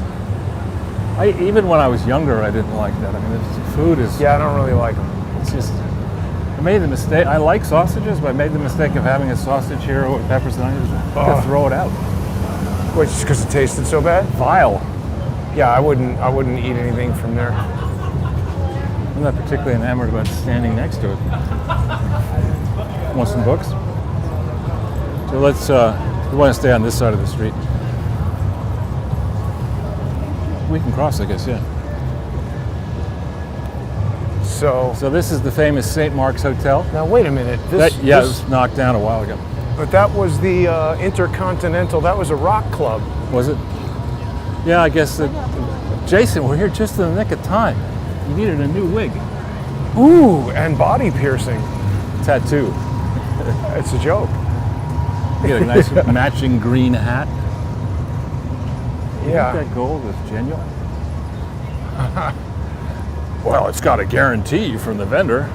A: Even when I was younger, I didn't like that. I mean, the food is.
B: Yeah, I don't really like them.
A: It's just. I made the mistake. I like sausages, but I made the mistake of having a sausage here with peppers and onions. To throw it out.
B: Wait, just because it tasted so bad?
A: Vile.
B: Yeah, I wouldn't eat anything from there.
A: I'm not particularly enamored about standing next to it. Want some books? So let's. We want to stay on this side of the street. We can cross, I guess. Yeah.
B: So
A: this is the famous St. Mark's Hotel.
B: Now wait a minute.
A: It was knocked down a while ago.
B: But that was the Intercontinental. That was a rock club.
A: Was it? Yeah, I guess that. Jason, we're here just in the nick of time. You needed a new wig.
B: Ooh, and body piercing.
A: Tattoo.
B: It's a joke.
A: You get a nice matching green hat.
B: Yeah.
A: You think that gold is genuine? Well, it's got a guarantee from the vendor.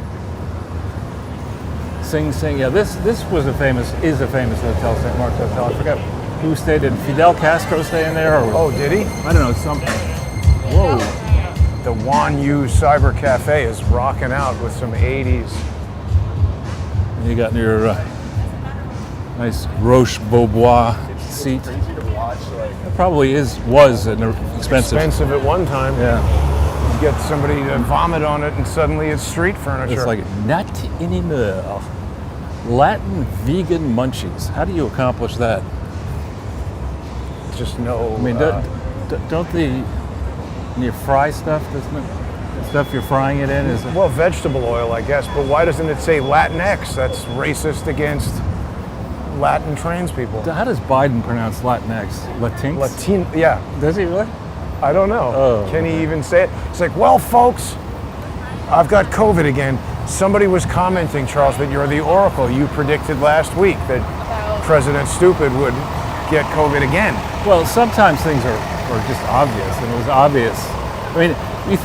A: Sing Sing. Yeah, this is a famous hotel, St. Mark's Hotel. I forgot who stayed in. Fidel Castro staying there? Or,
B: did he?
A: I don't know, something. Whoa.
B: The Wan Yu Cyber Cafe is rocking out with some 80s.
A: You got your nice Roche Beaubois seat. It probably was expensive.
B: Expensive at one time.
A: Yeah.
B: You get somebody to vomit on it and suddenly it's street furniture.
A: It's like not anymore. Latin vegan munchies. How do you accomplish that?
B: Just no.
A: I mean, don't when you fry stuff, the stuff you're frying it in is.
B: Well, vegetable oil, I guess, but why doesn't it say Latinx? That's racist against Latin trans people.
A: How does Biden pronounce Latinx? Latinx?
B: Yeah.
A: Does he really?
B: I don't know.
A: Oh,
B: Can he even say it? It's like, well, folks, I've got COVID again. Somebody was commenting, Charles, that you're the oracle. You predicted last week that President Stupid would get COVID again.
A: Well, sometimes things are just obvious, and it was obvious. I mean, you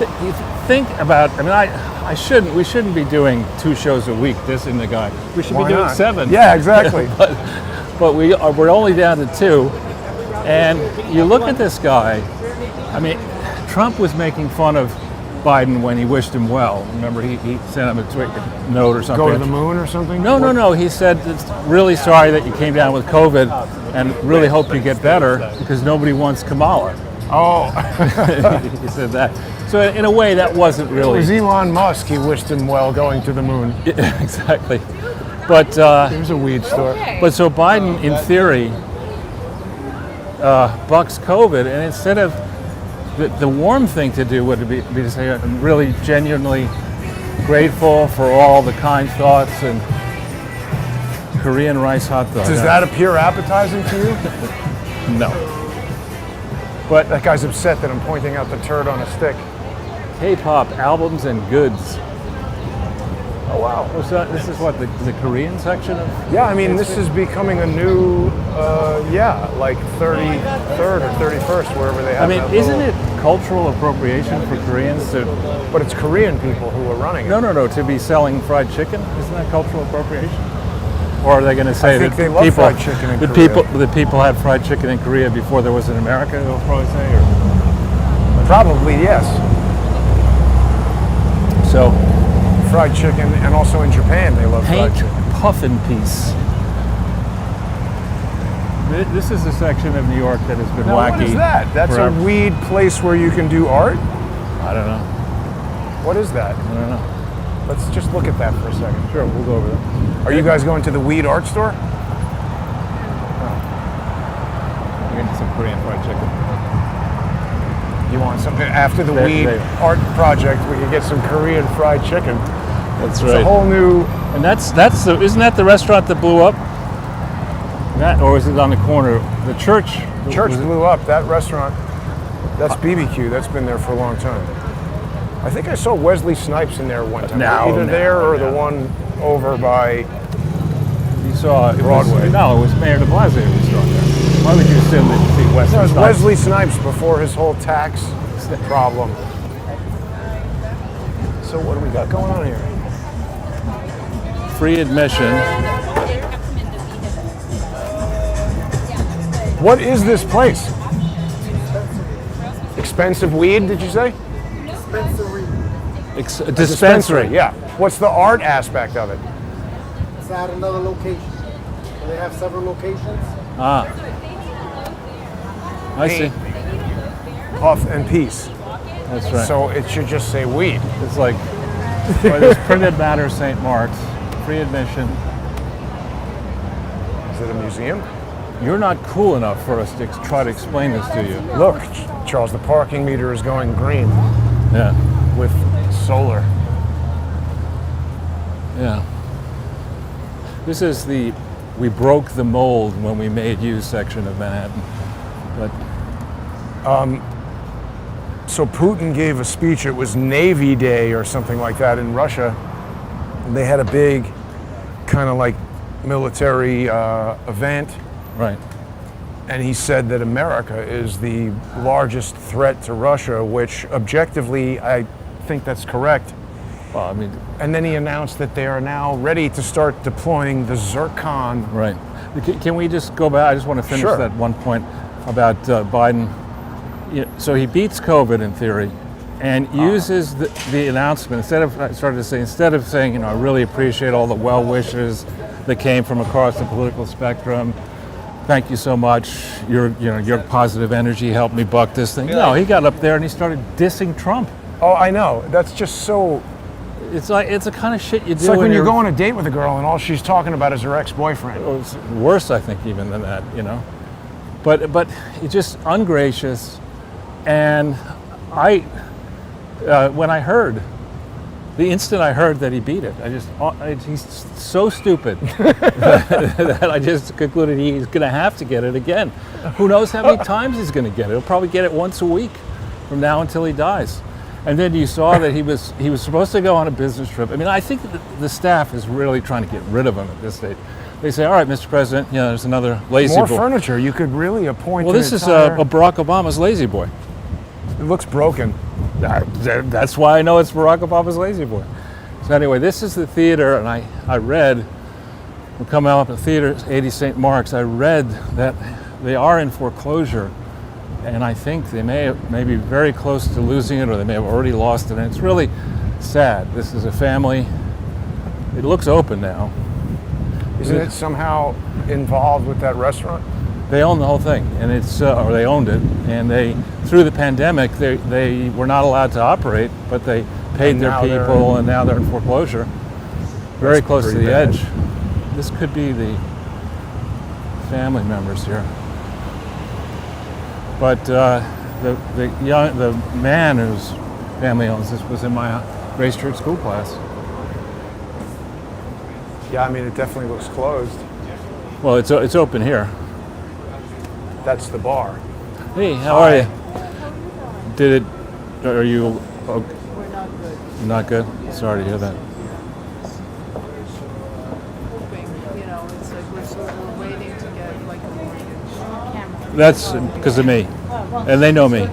A: think about. I mean, we shouldn't be doing 2 shows a week. Dissing the guy. We should
B: Why
A: be doing
B: not?
A: 7.
B: Yeah, exactly.
A: but we're only down to 2, and you look at this guy. I mean, Trump was making fun of Biden when he wished him well. Remember, he sent him a note or something.
B: Go to the moon or something?
A: No. He said, it's really sorry that you came down with COVID and really hope you get better because nobody wants Kamala.
B: Oh.
A: He said that. So in a way, that wasn't really.
B: It was Elon Musk. He wished him well going to the moon.
A: Yeah, exactly. But
B: there's a weed store.
A: But so Biden, in theory, bucks COVID, and instead of the warm thing to do would be to say, I'm really genuinely grateful for all the kind thoughts and Korean rice hot dogs.
B: Does that appear appetizing to you?
A: No. But
B: that guy's upset that I'm pointing out the turd on a stick.
A: K-pop albums and goods.
B: Oh wow.
A: So this is what, the Korean section of?
B: Yeah, I mean, this is becoming a new, like 33rd or 31st, wherever they have.
A: I mean,
B: that
A: isn't
B: little-
A: it cultural appropriation for Koreans to?
B: But it's Korean people who are running it.
A: No, to be selling fried chicken. Isn't that cultural appropriation? Or are they going to say
B: think
A: that
B: they love
A: people,
B: fried chicken in
A: the
B: Korea.
A: people had fried chicken in Korea before there was in America? They'll probably say. Or,
B: Probably yes.
A: so
B: Fried chicken, and also in Japan they love fried
A: paint
B: chicken.
A: puffin piece. This is a section of New York that has been
B: Now,
A: wacky.
B: what is that? That's
A: forever.
B: a weed place where you can do art?
A: I don't know.
B: What is that?
A: I don't know.
B: Let's just look at that for a second.
A: Sure, we'll go over there.
B: Are you guys going to the weed art store?
A: We're getting some Korean fried chicken.
B: You want something after the
A: They-
B: weed
A: they-
B: art project? We can get some Korean fried chicken.
A: That's
B: It's a whole new.
A: And isn't that the restaurant that blew up? That, or is it on the corner? The church.
B: Church
A: was it-
B: blew up. That restaurant. That's BBQ. That's been there for a long time. I think I saw Wesley Snipes in there one time. Either there or the one over by.
A: You saw it
B: Broadway.
A: No, it was Mayor de Blasio who was on there. Why would you assume that you see Wesley
B: That was
A: Snipes?
B: Wesley Snipes before his whole tax problem. So what do we got going on here?
A: Free admission.
B: What is this place? Expensive weed, did you say?
A: Dispensary.
B: Yeah. What's the art aspect of it?
E: It's at another location. So they have several locations.
A: Ah. I see.
B: Puff and peace.
A: That's right.
B: So it should just say weed.
A: It's like, well, there's printed matter, St. Mark's, free admission.
B: Is it a museum?
A: You're not cool enough for us to try to explain this to you.
B: Look, Charles, the parking meter is going green
A: Yeah.
B: with solar.
A: Yeah. This is we broke the mold when we made you section of Manhattan. But
B: So Putin gave a speech, it was Navy Day or something like that in Russia. They had a big kind of like military event,
A: right.
B: and he said that America is the largest threat to Russia, which objectively I think that's correct.
A: Well, I mean,
B: And then he announced that they are now ready to start deploying the Zircon.
A: right. Can we just go back? I just want to finish
B: Sure.
A: that one point about Biden. So he beats COVID in theory, and uses the announcement instead of saying, I really appreciate all the well wishes that came from across the political spectrum. Thank you so much. Your positive energy helped me buck this thing. No, he got up there and he started dissing Trump.
B: Oh, I know. That's just so.
A: It's the kind of shit you do.
B: It's like when you
A: you're
B: go on a date with a girl and all she's talking about is her ex-boyfriend.
A: Or it's worse, I think, even than that, But it's just ungracious. And when I heard, the instant I heard that he beat it, he's so stupid that I just concluded he's going to have to get it again. Who knows how many times he's going to get it? He'll probably get it once a week from now until he dies. And then you saw that he was supposed to go on a business trip. I mean, I think that the staff is really trying to get rid of him at this stage. They say, all right, Mr. President, there's another lazy
B: More
A: boy.
B: Furniture. You could really appoint.
A: Well, this is a Barack Obama's lazy boy.
B: It looks broken.
A: That's why I know it's Barack Obama's lazy boy. So anyway, this is the theater, and I read, we're coming out of the theater, 80 St. Mark's, I read that they are in foreclosure, and I think they may be very close to losing it, or they may have already lost it, and it's really sad. This is a family. It looks open now.
B: Isn't it somehow involved with that restaurant?
A: They own the whole thing, and or they owned it, and through the pandemic, they were not allowed to operate, but they paid
B: And
A: their
B: now they're
A: people, and now they're in foreclosure, very
B: That's
A: close to
B: pretty
A: the
B: bad.
A: edge. This could be the family members here, but the man whose family owns this was in my Grace Church school class.
B: Yeah, I mean, it definitely looks closed.
A: Well, it's open here.
B: That's the bar.
A: Hey, how are you? Did it? Are you? Okay?
E: We're not good.
A: Not good. Sorry to hear that. That's because of me, and they know me.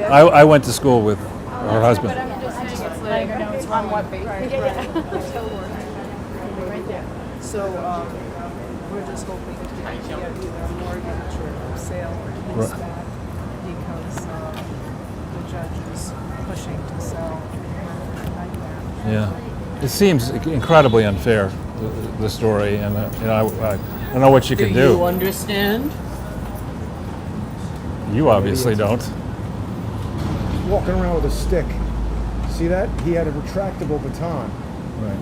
A: I went to school with her husband.
F: On what basis? So we're just hoping to get either a mortgage or a sale or leaseback because the judge is pushing to sell.
A: Yeah, it seems incredibly unfair, the story, and I don't know what you can
G: Do
A: do.
G: you understand?
A: You obviously don't.
B: Walking around with a stick. See that? He had a retractable baton.
A: Right.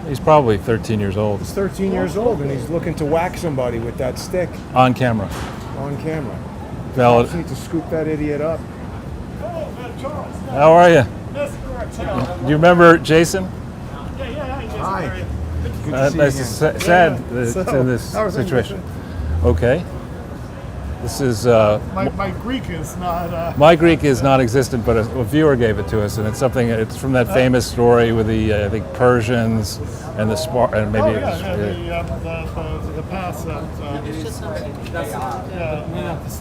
A: He's probably 13 years old.
B: He's 13 years old and he's looking to whack somebody with that stick
A: On camera.
B: on camera.
A: Valid.
B: Cops need to scoop that idiot up.
A: How are you? Do you remember Jason?
B: Hi. Good to see
A: That's
B: you again.
A: sad
B: So,
A: in this
B: how are things?
A: situation. Okay. This is
C: My Greek is not.
A: my Greek is non-existent, but a viewer gave it to us, and it's something. It's from that famous story with the I think Persians and the and maybe
C: The pass at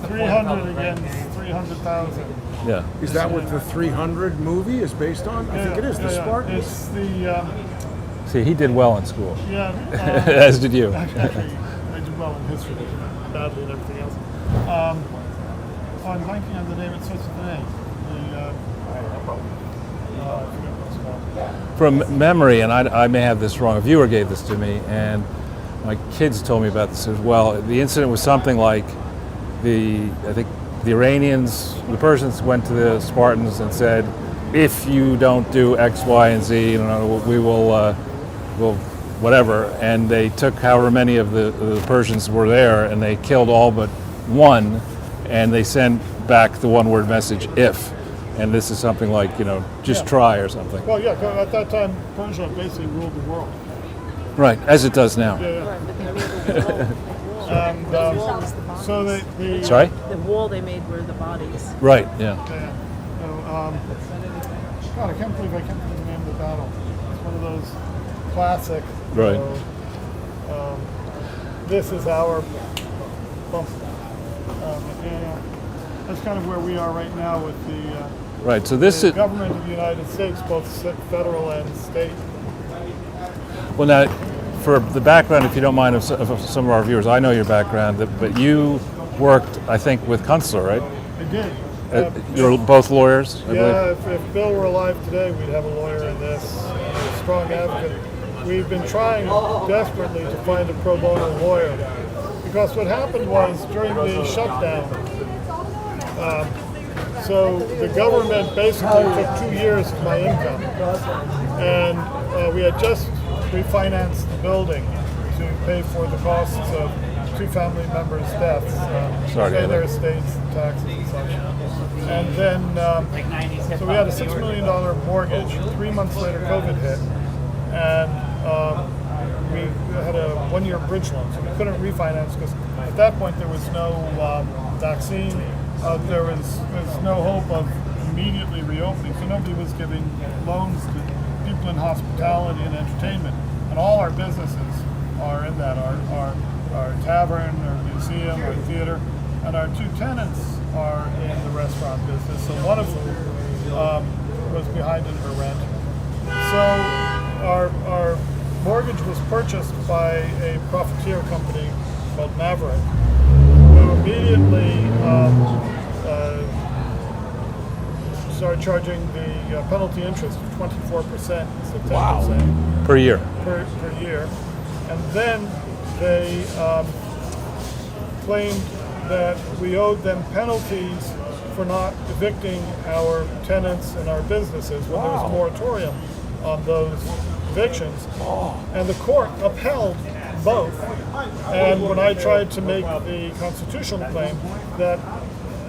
C: 300 against 300,000.
A: yeah.
B: Is that what the 300 movie is based on? I think it is. The Spartans.
C: It's the
A: See, he did well in school,
C: yeah.
A: as did you.
C: Actually, I did well in history, badly in everything else. I'm blanking on the name. It starts with an A. I forget what it's called.
A: From memory, and I may have this wrong. A viewer gave this to me, and my kids told me about this as well. The incident was something like I think the Iranians, the Persians went to the Spartans and said, if you don't do X, Y, and Z, we will whatever. And they took however many of the Persians were there, and they killed all but one, and they sent back the one-word message, if. And this is something like, just try or something.
C: Well, yeah, 'cause at that time, Persia basically ruled the world.
A: Right, as it does now.
C: Yeah. And so they
A: Sorry?
F: The wall they made were the bodies.
A: Right, yeah.
C: Yeah. So, God, I can't believe the name of the battle. It's one of those classic.
A: Right.
C: This is our bump. Yeah. That's kind of where we are right now with the
A: Right, so this is,
C: government of the United States, both federal and state.
A: well now, for the background, if you don't mind, of some of our viewers, I know your background, but you worked, I think, with Kunstler, right?
C: I did.
A: You're both lawyers, I
C: Yeah,
A: believe?
C: if Bill were alive today, we'd have a lawyer in this, a strong advocate. We've been trying desperately to find a pro bono lawyer because what happened was during the shutdown, so the government basically took 2 years of my income, and we had just refinanced the building to pay for the costs of 2 family members' deaths,
A: Sorry to
C: pay
A: hear
C: their
A: that.
C: estates and taxes and such. And then, so we had a $6 million mortgage. 3 months later, COVID hit, and we had a 1-year bridge loan, so we couldn't refinance because at that point there was no vaccine. There was no hope of immediately reopening, so nobody was giving loans to people in hospitality and entertainment. And all our businesses are in that, our tavern, our museum, our theater, and our 2 tenants are in the restaurant business. So one of them was behind in her rent. So our mortgage was purchased by a profiteer company called Maverick, who immediately started charging the penalty interest of 24%, so 10%
A: Per year.
C: per year. And then they claimed that we owed them penalties for not evicting our tenants and our businesses when there was a moratorium on those evictions. And the court upheld both. And when I tried to make the constitutional claim that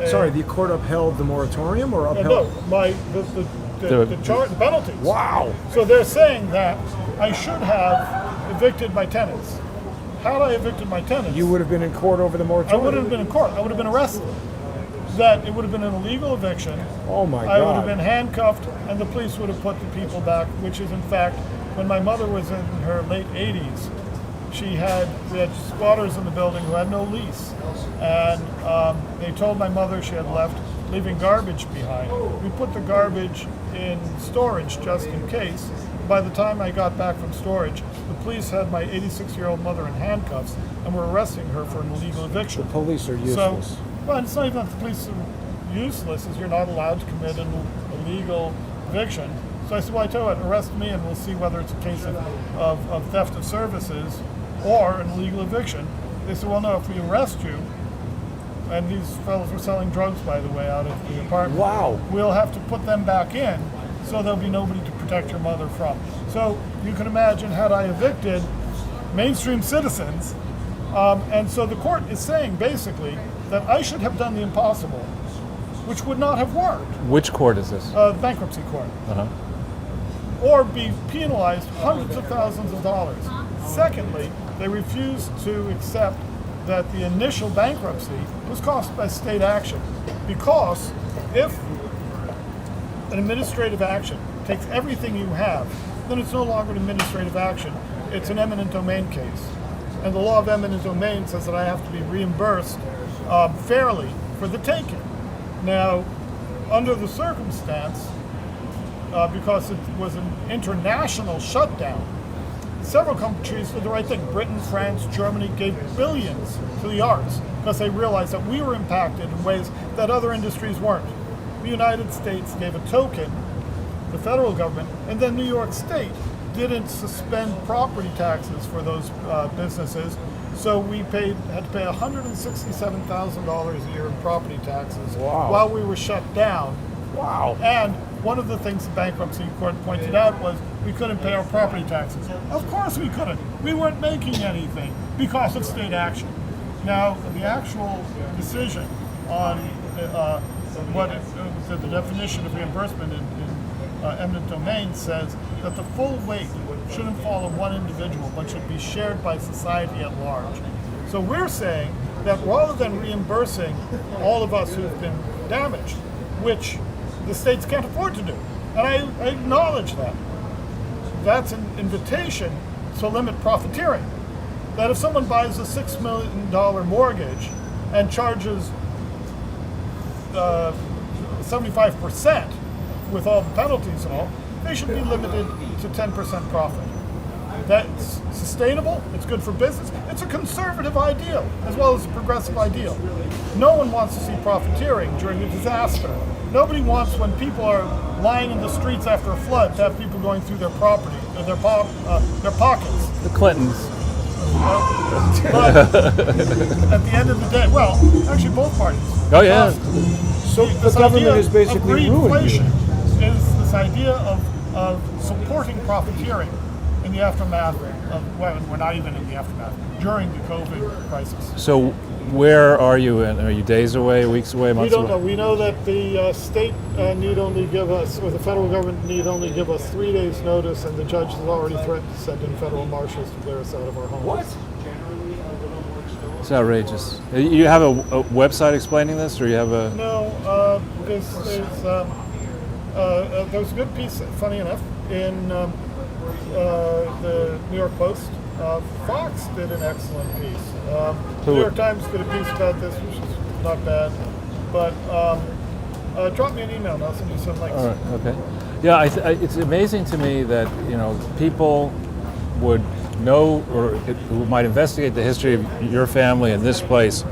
B: Sorry, the court upheld the moratorium or upheld?
C: the penalties.
B: Wow.
C: So they're saying that I should have evicted my tenants. Had I evicted my tenants,
B: You would have been in court over the
C: I
B: moratorium?
C: would have been in court. I would have been arrested. That it would have been an illegal eviction.
B: Oh my
C: I would
B: God.
C: have been handcuffed, and the police would have put the people back. Which is, in fact, when my mother was in her late 80s, we had squatters in the building who had no lease, and they told my mother she had left, leaving garbage behind. We put the garbage in storage just in case. By the time I got back from storage, the police had my 86-year-old mother in handcuffs and were arresting her for an illegal eviction.
B: The police are useless.
C: Well, it's not even that the police are useless, is you're not allowed to commit an illegal eviction. So I said, well, I tell you what, arrest me and we'll see whether it's a case of theft of services or an illegal eviction. They said, well, no, if we arrest you, and these fellows were selling drugs, by the way, out of the apartment.
B: Wow.
C: We'll have to put them back in, so there'll be nobody to protect your mother from. So you can imagine, had I evicted mainstream citizens, and so the court is saying, basically, that I should have done the impossible, which would not have worked.
A: Which court is this?
C: The bankruptcy court. Or be penalized hundreds of thousands of dollars. Secondly, they refused to accept that the initial bankruptcy was caused by state action, because if an administrative action takes everything you have, then it's no longer an administrative action, it's an eminent domain case. And the law of eminent domain says that I have to be reimbursed fairly for the taking. Now, under the circumstance, because it was an international shutdown, several countries did the right thing. Britain, France, Germany gave billions to the arts because they realized that we were impacted in ways that other industries weren't. The United States gave a token, the federal government, and then New York State didn't suspend property taxes for those businesses, so we had to pay $167,000 a year in property taxes while we were shut down.
B: Wow.
C: And one of the things the bankruptcy court pointed out was we couldn't pay our property taxes. Of course we couldn't. We weren't making anything because of state action. Now, the actual decision on the definition of reimbursement in eminent domain says that the full weight shouldn't fall on one individual, but should be shared by society at large. So we're saying that rather than reimbursing all of us who've been damaged, which the states can't afford to do, and I acknowledge that, that's an invitation to limit profiteering. That if someone buys a $6 million mortgage and charges 75% with all the penalties and all, they should be limited to 10% profit. That's sustainable, it's good for business, it's a conservative ideal as well as a progressive ideal. No one wants to see profiteering during a disaster. Nobody wants, when people are lying in the streets after a flood, to have people going through their property, their pockets.
A: The Clintons.
C: But at the end of the day, well, actually both parties.
A: Oh yeah.
B: So the government is basically ruining you.
C: Is this idea of supporting profiteering in the aftermath of, well, we're not even in the aftermath, during the COVID crisis.
A: So where are you? Are you days away, weeks away, months away?
C: We don't know. We know that the state need only give us, or the federal government need only give us 3 days notice, and the judge has already threatened to send in federal marshals to clear us out of our homes.
B: What?
A: It's outrageous. You have a website explaining this, or you have a?
C: No, there's a good piece, funny enough, in the New York Post. Fox did an excellent piece. New York Times did a piece about this, which is not bad. But drop me an email and I'll send you some links.
A: All right. Okay. Yeah, it's amazing to me that people would know or who might investigate the history of your family and this place,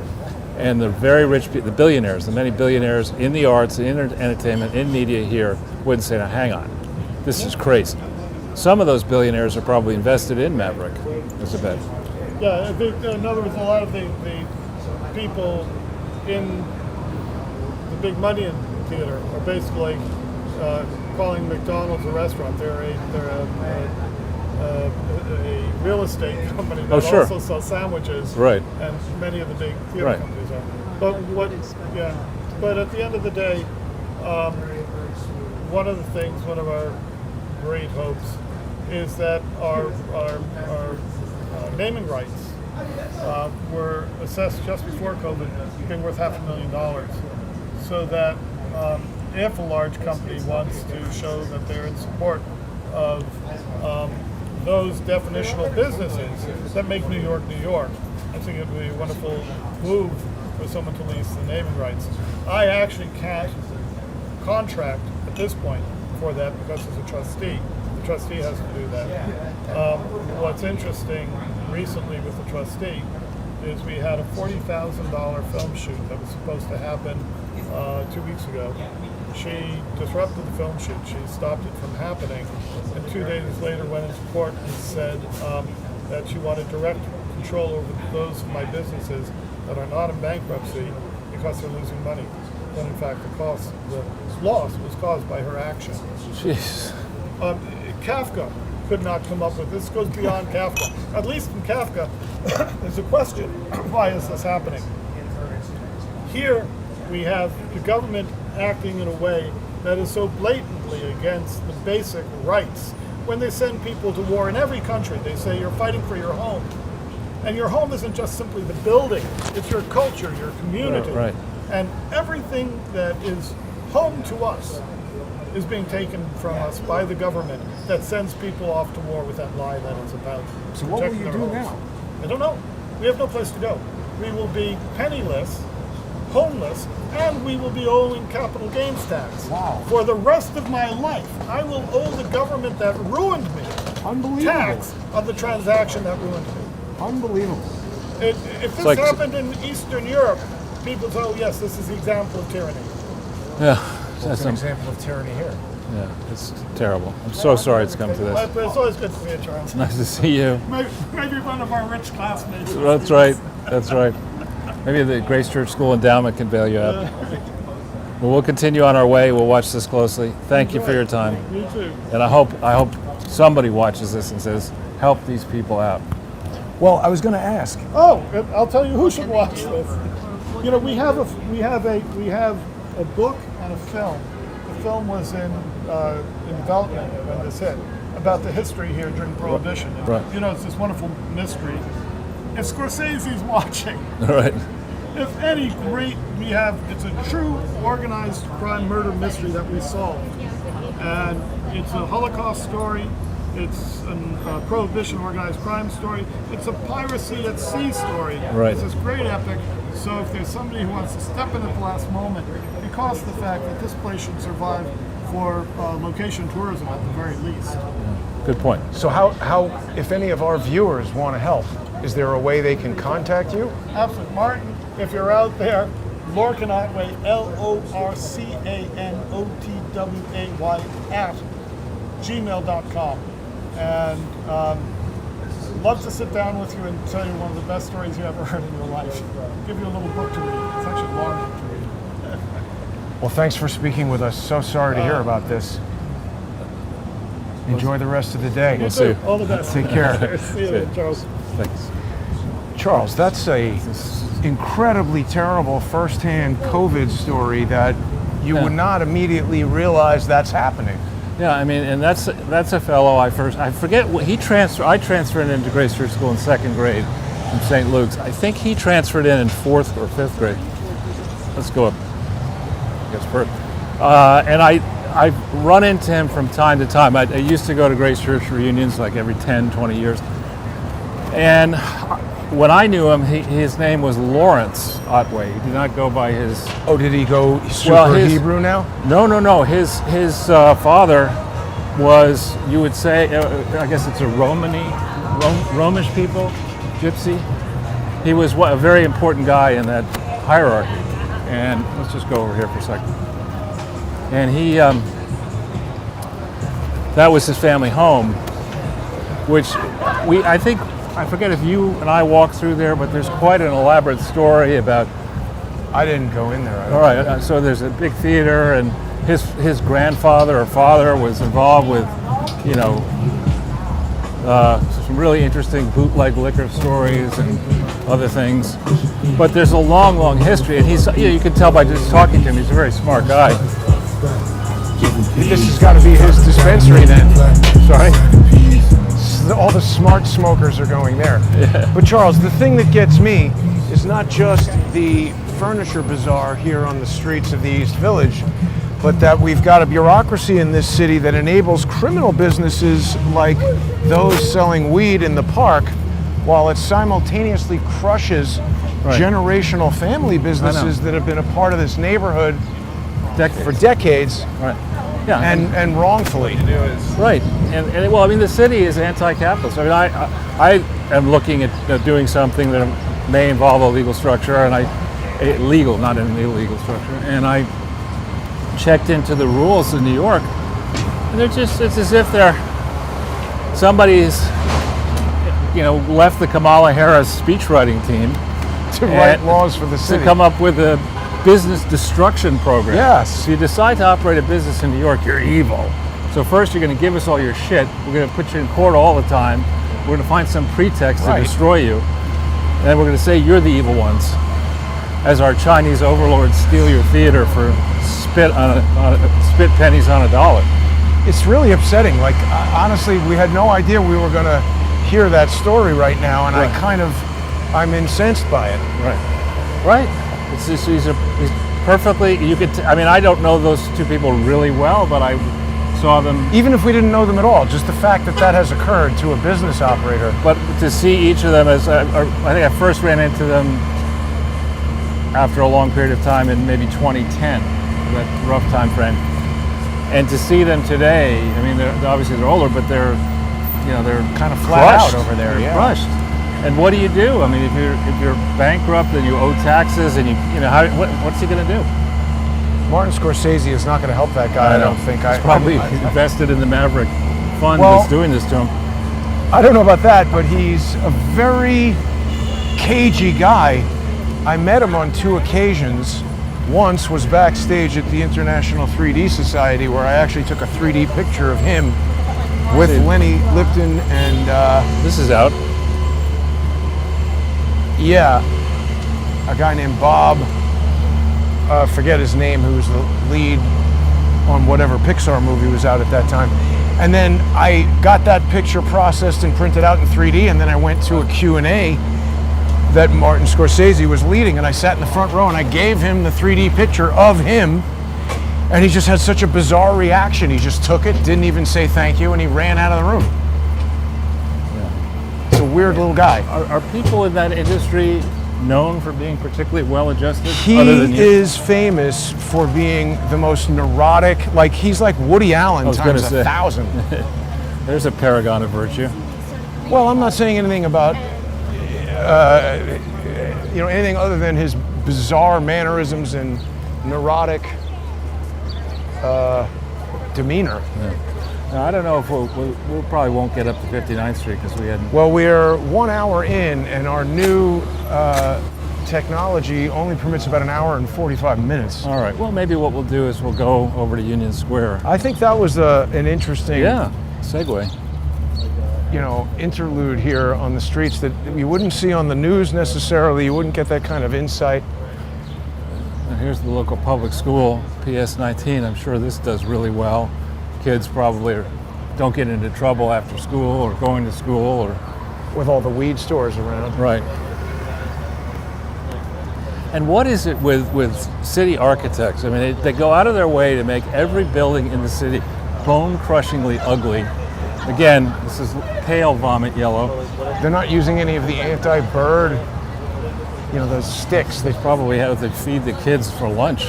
A: and the very rich, the billionaires, the many billionaires in the arts, in entertainment, in media here, wouldn't say, "Now, hang on, this is crazy." Some of those billionaires are probably invested in Maverick, as a bet.
C: Yeah, in other words, a lot of the people in the big money in theater are basically calling McDonald's a restaurant. They're a real estate company that also sells sandwiches.
A: Right.
C: And many of the big theater companies are. But at the end of the day, one of the things, one of our great hopes is that our naming rights were assessed just before COVID, being worth $500,000, so that if a large company wants to show that they're in support of those definitional businesses that make New York, New York. I think it would be a wonderful move for someone to lease the naming rights. I actually can't contract at this point for that because as a trustee, the trustee has to do that. What's interesting recently with the trustee is we had a $40,000 film shoot that was supposed to happen 2 weeks ago. She disrupted the film shoot. She stopped it from happening, and 2 days later went into court and said that she wanted direct control over those of my businesses that are not in bankruptcy because they're losing money. When in fact the loss was caused by her action.
A: Jeez.
C: Kafka could not come up with this. Goes beyond Kafka. At least in Kafka, there's a question: why is this happening? Here we have the government acting in a way that is so blatantly against the basic rights. When they send people to war in every country, they say you're fighting for your home. And your home isn't just simply the building, it's your culture, your community.
A: Right.
C: And everything that is home to us is being taken from us by the government that sends people off to war with that lie that it's about.
B: So what will
C: protecting
B: you
C: their
B: do
C: homes.
B: now?
C: I don't know. We have no place to go. We will be penniless, homeless, and we will be owing capital gains tax.
B: Wow.
C: For the rest of my life, I will owe the government that ruined me
B: Unbelievable.
C: tax on the transaction that ruined me.
B: Unbelievable.
C: If this
A: like-
C: happened in Eastern Europe, people say, oh yes, this is the example of tyranny.
A: Yeah.
B: That's
A: That's
B: an example of tyranny here.
A: yeah, it's terrible. I'm so sorry it's come to this.
C: It's always good to see you, Charles.
A: Nice to see you.
C: Maybe one of our rich classmates.
A: That's right. That's right. Maybe the Grace Church School endowment can bail you out. Well, we'll continue on our way. We'll watch this closely. Thank you for your time.
C: You too.
A: And I hope somebody watches this and says, help these people out.
B: Well, I was going to ask.
C: Oh, and I'll tell you who should watch this. You know, we have a book and a film. The film was in development when this hit, about the history here during Prohibition. And,
A: Right.
C: you know, it's this wonderful mystery. If Scorsese's watching,
A: All right.
C: if any great, it's a true organized crime murder mystery that we solved. And it's a Holocaust story. It's a Prohibition organized crime story. It's a piracy at sea story.
A: Right.
C: It's this great epic. So if there's somebody who wants to step in at the last moment, because of the fact that this place should survive for location tourism at the very least.
A: Good point.
B: So how, if any of our viewers want to help, is there a way they can contact you?
C: Absolutely. Martin, if you're out there, Lorcan Otway, LORCANOTWAY at gmail.com. And love to sit down with you and tell you one of the best stories you ever heard in your life. Give you a little book to read. It's actually a long book to read.
B: Well, thanks for speaking with us. So sorry to hear about this. Enjoy the rest of the day.
C: You
A: see
C: too.
A: you.
C: All the best.
B: Take care.
C: See you, Charles.
A: Thanks.
B: Charles, that's a incredibly terrible firsthand COVID story that you
A: Yeah.
B: would not immediately realize that's happening.
A: Yeah, I mean, and that's a fellow I forget what he transferred. I transferred into Grace Church School in second grade from St. Luke's. I think he transferred in fourth or fifth grade. Let's go up. I guess first. And I run into him from time to time. I used to go to Grace Church reunions like every 10, 20 years. And when I knew him, his name was Lawrence Otway. He did not go by his...
B: Oh, did he go super Hebrew now?
A: No. His father was, you would say, I guess it's a Romish people, Gypsy. He was a very important guy in that hierarchy. And let's just go over here for a second. And he, that was his family home, which I forget if you and I walked through there, but there's quite an elaborate story about.
B: I didn't go in there.
A: All right, so there's a big theater, and his grandfather or father was involved with, some really interesting bootleg liquor stories and other things. But there's a long, long history, and you can tell by just talking to him, he's a very smart guy.
B: This has got to be his dispensary then.
A: Sorry?
B: All the smart smokers are going there.
A: Yeah.
B: But Charles, the thing that gets me is not just the furniture bazaar here on the streets of the East Village, but that we've got a bureaucracy in this city that enables criminal businesses like those selling weed in the park, while it simultaneously crushes generational family businesses that have been a part of this neighborhood for decades.
A: Right. Yeah.
B: And wrongfully.
A: Right. And well, I mean, the city is anti-capitalist. I mean, I am looking at doing something that may involve a legal structure, and legal, not an illegal structure. And I checked into the rules in New York, and it's as if somebody's, left the Kamala Harris speechwriting team
B: to write laws for the city.
A: To come up with a business destruction program.
B: Yes.
A: So you decide to operate a business in New York, you're evil. So first you're going to give us all your shit. We're going to put you in court all the time. We're going to find some pretext to destroy you. And then we're going to say you're the evil ones. As our Chinese overlords steal your theater for spit pennies on a dollar.
B: It's really upsetting. Like, honestly, we had no idea we were going to hear that story right now, and I'm incensed by it.
A: Right. It's just, he's perfectly, I don't know those two people really well, but I saw them.
B: Even if we didn't know them at all, just the fact that has occurred to a business operator.
A: But to see each of them I think I first ran into them after a long period of time in maybe 2010, that rough time frame. And to see them today, I mean, obviously they're older, but they're
B: kind of flat
A: crushed.
B: out over there.
A: They're crushed. And what do you do? I mean, if you're bankrupt and you owe taxes, and what's he going to do?
B: Martin Scorsese is not going to help that guy. I don't think.
A: He's probably invested in the Maverick fund that's doing this to him.
B: I don't know about that, but he's a very cagey guy. I met him on 2 occasions. Once was backstage at the International 3D Society, where I actually took a 3D picture of him with Lenny Lipton and.
A: This is out.
B: Yeah, a guy named Bob, forget his name, who was the lead on whatever Pixar movie was out at that time. And then I got that picture processed and printed out in 3D, and then I went to a Q&A that Martin Scorsese was leading, and I sat in the front row and I gave him the 3D picture of him, and he just had such a bizarre reaction. He just took it, didn't even say thank you, and he ran out of the room. It's a weird little guy.
A: Are people in that industry known for being particularly well-adjusted?
B: He is famous for being the most neurotic, he's like Woody Allen times 1,000.
A: There's a paragon of virtue.
B: Well, I'm not saying anything about, anything other than his bizarre mannerisms and neurotic demeanor.
A: Yeah. Now, I don't know if we probably won't get up to 59th Street because we hadn't.
B: Well, we're 1 hour in, and our new technology only permits about 1 hour and 45 minutes.
A: All right. Well, maybe what we'll do is we'll go over to Union Square.
B: I think that was an interesting
A: segue.
B: Interlude here on the streets that you wouldn't see on the news necessarily. You wouldn't get that kind of insight.
A: And here's the local public school, PS 19. I'm sure this does really well. Kids probably don't get into trouble after school or going to school or
B: with all the weed stores around.
A: Right. And what is it with city architects? I mean, they go out of their way to make every building in the city bone-crushingly ugly. Again, this is pale vomit yellow.
B: They're not using any of the anti-bird, those sticks.
A: They probably have to feed the kids for lunch.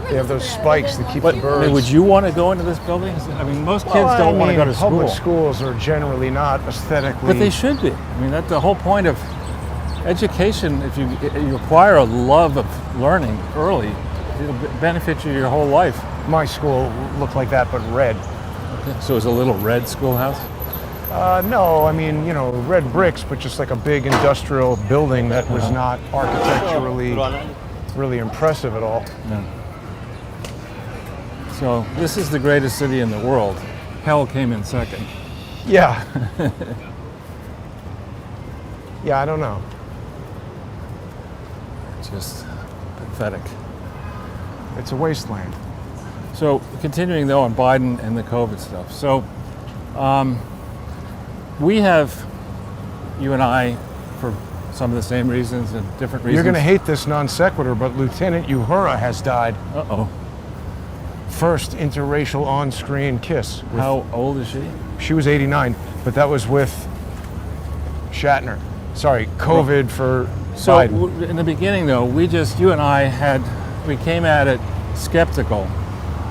B: They have those spikes that keep the birds.
A: I mean, would you want to go into this building? I mean, most kids don't want to go to school.
B: Public schools are generally not aesthetically.
A: But they should be. I mean, that's the whole point of education. If you acquire a love of learning early, it'll benefit you your whole life.
B: My school looked like that, but red.
A: Okay. So it was a little red schoolhouse?
B: No, I mean, red bricks, but just like a big industrial building that was not architecturally really impressive at all.
A: Yeah. So this is the greatest city in the world. Hell came in second.
B: Yeah. Yeah, I don't know.
A: Just pathetic.
B: It's a wasteland.
A: So continuing though on Biden and the COVID stuff. So we have, you and I, for some of the same reasons and different reasons.
B: You're going to hate this non sequitur, but Lieutenant Uhura has died.
A: Uh-oh.
B: First interracial on-screen kiss.
A: How old is she?
B: She was 89. But that was with Shatner. Sorry, COVID for
A: So
B: Biden.
A: in the beginning, though, you and I we came at it skeptical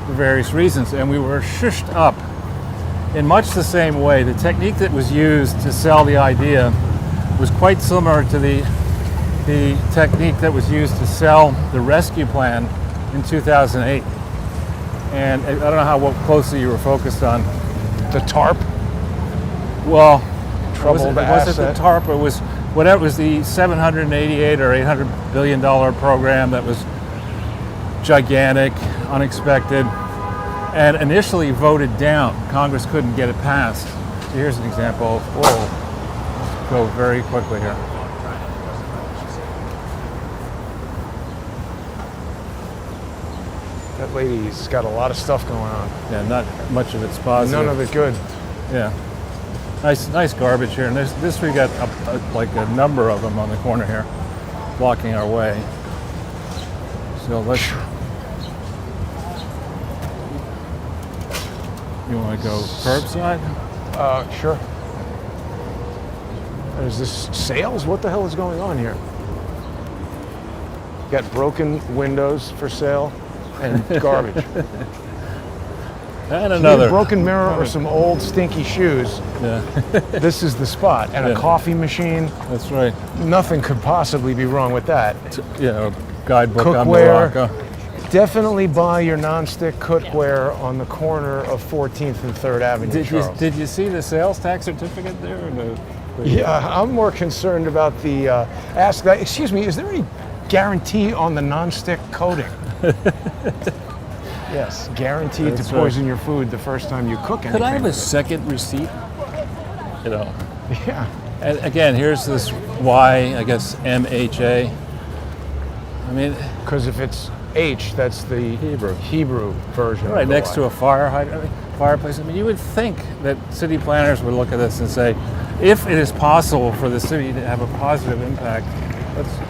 A: for various reasons, and we were shushed up in much the same way. The technique that was used to sell the idea was quite similar to the technique that was used to sell the rescue plan in 2008. And I don't know how closely you were focused on.
B: The TARP.
A: Well,
B: Troubled
A: was it the
B: asset.
A: TARP? It was whatever. It was the 788 or 800 billion dollar program that was gigantic, unexpected, and initially voted down. Congress couldn't get it passed. So here's an example of, go very quickly here.
B: That lady's got a lot of stuff going on.
A: Yeah, not much of it's positive.
B: None of it good.
A: Yeah. Nice garbage here. And this we got like a number of them on the corner here, blocking our way. So let's. You want to go curbside?
B: Sure. Is this sales? What the hell is going on here? Got broken windows for sale and garbage.
A: And
B: A
A: another.
B: broken mirror or some old stinky shoes.
A: Yeah,
B: This is the spot. And a
A: Yeah.
B: coffee machine.
A: that's right.
B: Nothing could possibly be wrong with that.
A: Guidebook on
B: Cookware.
A: Morocco.
B: Definitely buy your non-stick cookware on the corner of 14th and 3rd Avenue, Charles.
A: Did you see the sales tax certificate there? Or the
B: Yeah, I'm more concerned about the ask that. Excuse me, is there any guarantee on the non-stick coating? Yes, guaranteed
A: That's
B: to
A: right.
B: poison your food the first time you cook anything.
A: Could I have a
B: with it.
A: second receipt? You know.
B: Yeah.
A: And again, here's this Y, I guess MHA. I mean,
B: Because if it's H, that's the Hebrew version.
A: right next to a fireplace. I mean, you would think that city planners would look at this and say, if it is possible for the city to have a positive impact,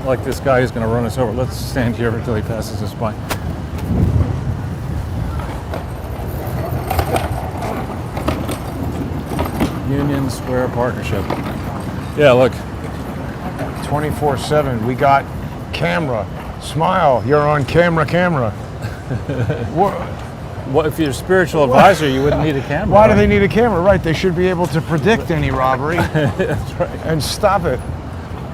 A: like this guy who's going to run us over, let's stand here until he passes us by. Union Square Partnership. Yeah, look.
B: 24/7. We got camera. Smile. You're on camera.
A: What if you're a spiritual advisor, you wouldn't need a camera.
B: Why do
A: right?
B: they need a camera? Right. They should be able to predict any robbery
A: That's right.
B: and stop it.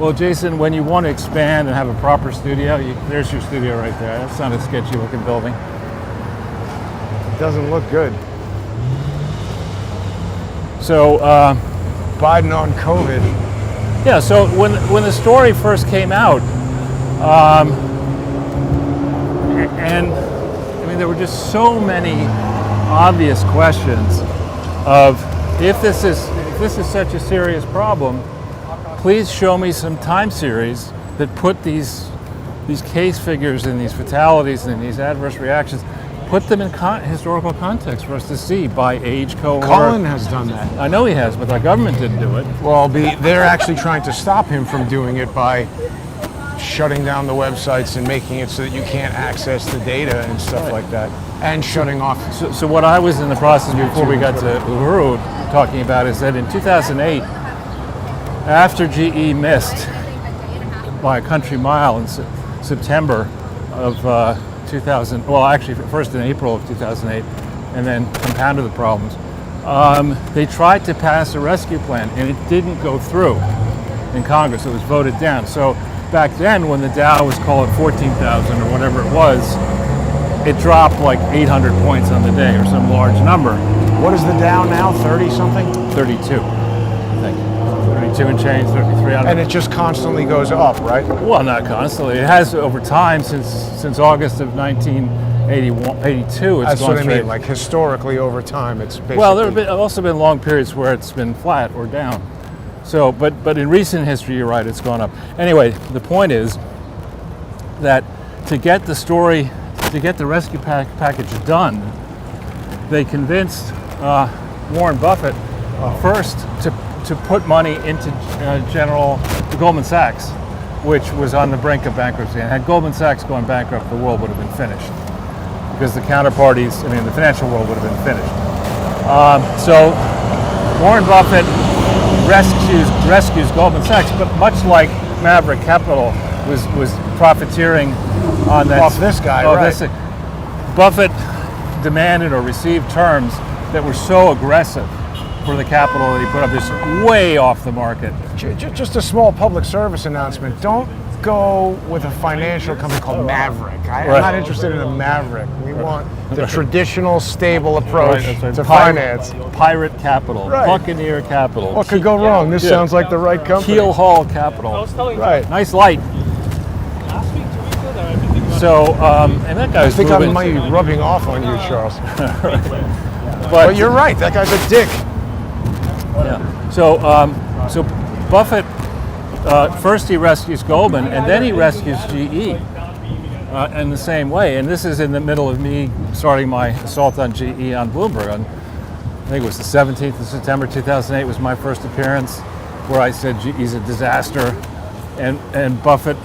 A: Well, Jason, when you want to expand and have a proper studio, there's your studio right there. That's not a sketchy looking building.
B: It doesn't look good.
A: So,
B: Biden on COVID.
A: yeah, so when the story first came out, and I mean, there were just so many obvious questions of if this is such a serious problem, please show me some time series that put these case figures and these fatalities and these adverse reactions, put them in historical context for us to see by age cohort.
B: Colin has done that.
A: I know he has, but our government didn't do it.
B: Well, they're actually trying to stop him from doing it by shutting down the websites and making it so that you can't access the data and stuff like that, and shutting off.
A: So what I was in the process before we got to Uhuru talking about is that in 2008, after GE missed by a country mile in September of 2000, well, actually first in April of 2008, and then compounded the problems, they tried to pass a rescue plan, and it didn't go through in Congress. It was voted down. So back then, when the Dow was called 14,000 or whatever it was, it dropped like 800 points on the day, or some large number.
B: What is the Dow now? 30 something?
A: 32, I think. 32 and change, 33.
B: And it just constantly goes up, right?
A: Well, not constantly. It has over time since August of 1982. It's
B: That's
A: gone
B: what I
A: straight.
B: mean. Like historically, over time, it's basically.
A: Well, there have also been long periods where it's been flat or down. So, but in recent history, you're right, it's gone up. Anyway, the point is that to get the story, to get the rescue package done, they convinced Warren Buffett first to put money into Goldman Sachs, which was on the brink of bankruptcy. And had Goldman Sachs gone bankrupt, the world would have been finished, because the counterparties, the financial world would have been finished. So Warren Buffett rescues Goldman Sachs, but much like Maverick Capital was profiteering on that.
B: Off this guy, right.
A: Buffett demanded or received terms that were so aggressive for the capital that he put up, this way off the market.
B: Just a small public service announcement. Don't go with a financial company called Maverick. I'm not interested in a Maverick. We want the traditional, stable approach to finance.
A: Pirate Capital, Buccaneer Capital.
B: What could go wrong? This sounds like the right company.
A: Keel Hall Capital.
B: Right.
A: Nice light. So, and that guy's
B: I think I might be rubbing off on you, Charles.
A: But
B: you're right. That guy's a dick.
A: Yeah. So Buffett, first he rescues Goldman, and then he rescues GE in the same way. And this is in the middle of me starting my assault on GE on Bloomberg. I think it was the 17th of September 2008 was my first appearance, where I said GE's a disaster, and Buffett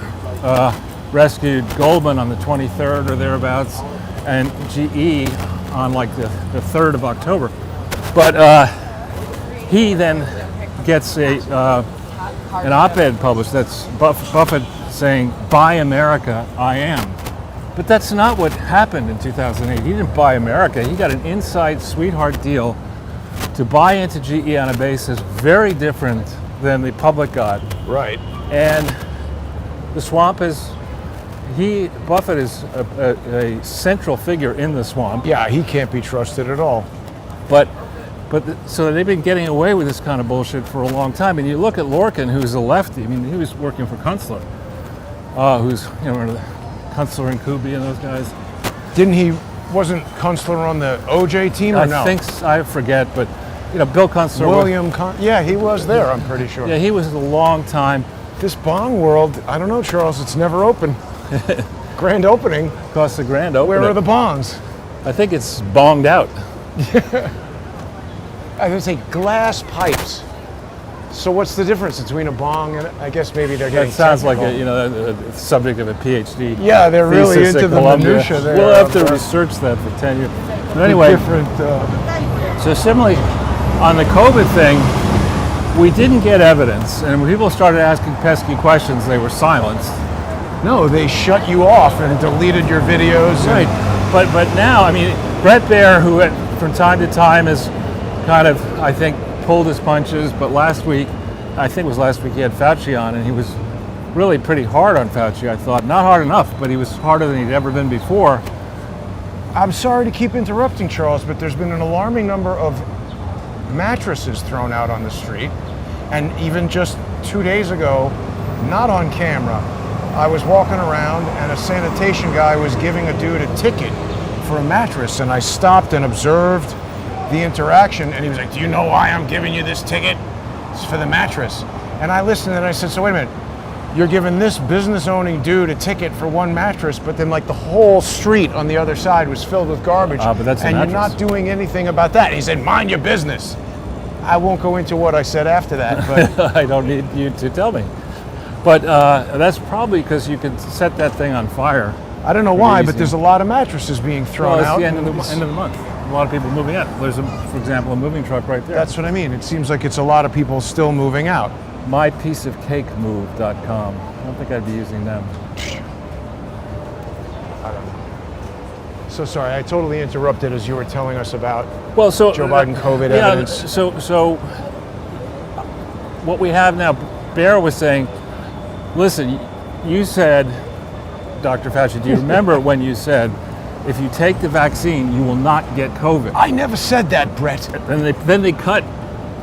A: rescued Goldman on the 23rd or thereabouts, and GE on like the 3rd of October. But he then gets an op-ed published that's Buffett saying, "Buy America, I am." But that's not what happened in 2008. He didn't buy America. He got an inside sweetheart deal to buy into GE on a basis very different than the public got.
B: Right.
A: And the swamp is, Buffett is a central figure in the swamp.
B: Yeah, he can't be trusted at all.
A: So they've been getting away with this kind of bullshit for a long time. And you look at Lorcan, who's a lefty. I mean, he was working for Kunstler, who's, Kunstler and Kuby and those guys.
B: Wasn't Kunstler on the OJ team or no?
A: I forget, but Bill Kunstler.
B: He was there, I'm pretty sure.
A: Yeah, he was a long time.
B: This bong world, I don't know, Charles, it's never open. Grand opening.
A: Costs a grand opening.
B: Where are the bongs?
A: I think it's bonged out.
B: I would say glass pipes. So what's the difference between a bong and, I guess maybe they're getting
A: That sounds like
B: technical.
A: a subject of a PhD.
B: Yeah, they're really
A: thesis
B: into
A: at
B: the
A: Columbia.
B: minutia there.
A: We'll have to research that for 10 years. But anyway,
B: different.
A: So similarly, on the COVID thing, we didn't get evidence, and when people started asking pesky questions, they were silenced.
B: No, they shut you off and deleted your videos.
A: Right, but now, I mean, Brett Baer, who from time to time has kind of, I think, pulled his punches, but last week, he had Fauci on, and he was really pretty hard on Fauci, I thought. Not hard enough, but he was harder than he'd ever been before.
B: I'm sorry to keep interrupting, Charles, but there's been an alarming number of mattresses thrown out on the street. And even just 2 days ago, not on camera, I was walking around and a sanitation guy was giving a dude a ticket for a mattress, and I stopped and observed the interaction, and he was like, "Do you know why I'm giving you this ticket? It's for the mattress." And I listened and I said, "So wait a minute, you're giving this business-owning dude a ticket for one mattress, but then like the whole street on the other side was filled with garbage,
A: but that's a
B: and
A: mattress.
B: You're not doing anything about that." He said, "Mind your business." I won't go into what I said after that, but
A: I don't need you to tell me. But that's probably because you can set that thing on fire.
B: I don't know why, but there's a lot of mattresses being thrown
A: It's
B: out.
A: the end of the month. A lot of people moving out. There's, for example, a moving truck right there.
B: That's what I mean. It seems like it's a lot of people still moving out.
A: MyPieceofCakeMove.com. I don't think I'd be using them.
B: I don't know. So sorry, I totally interrupted as you were telling us about Joe Biden COVID evidence.
A: So what we have now, Bear was saying, listen, you said, Dr. Fauci, do you remember when you said, if you take the vaccine, you will not get COVID?
B: I never said that, Brett.
A: And then they cut.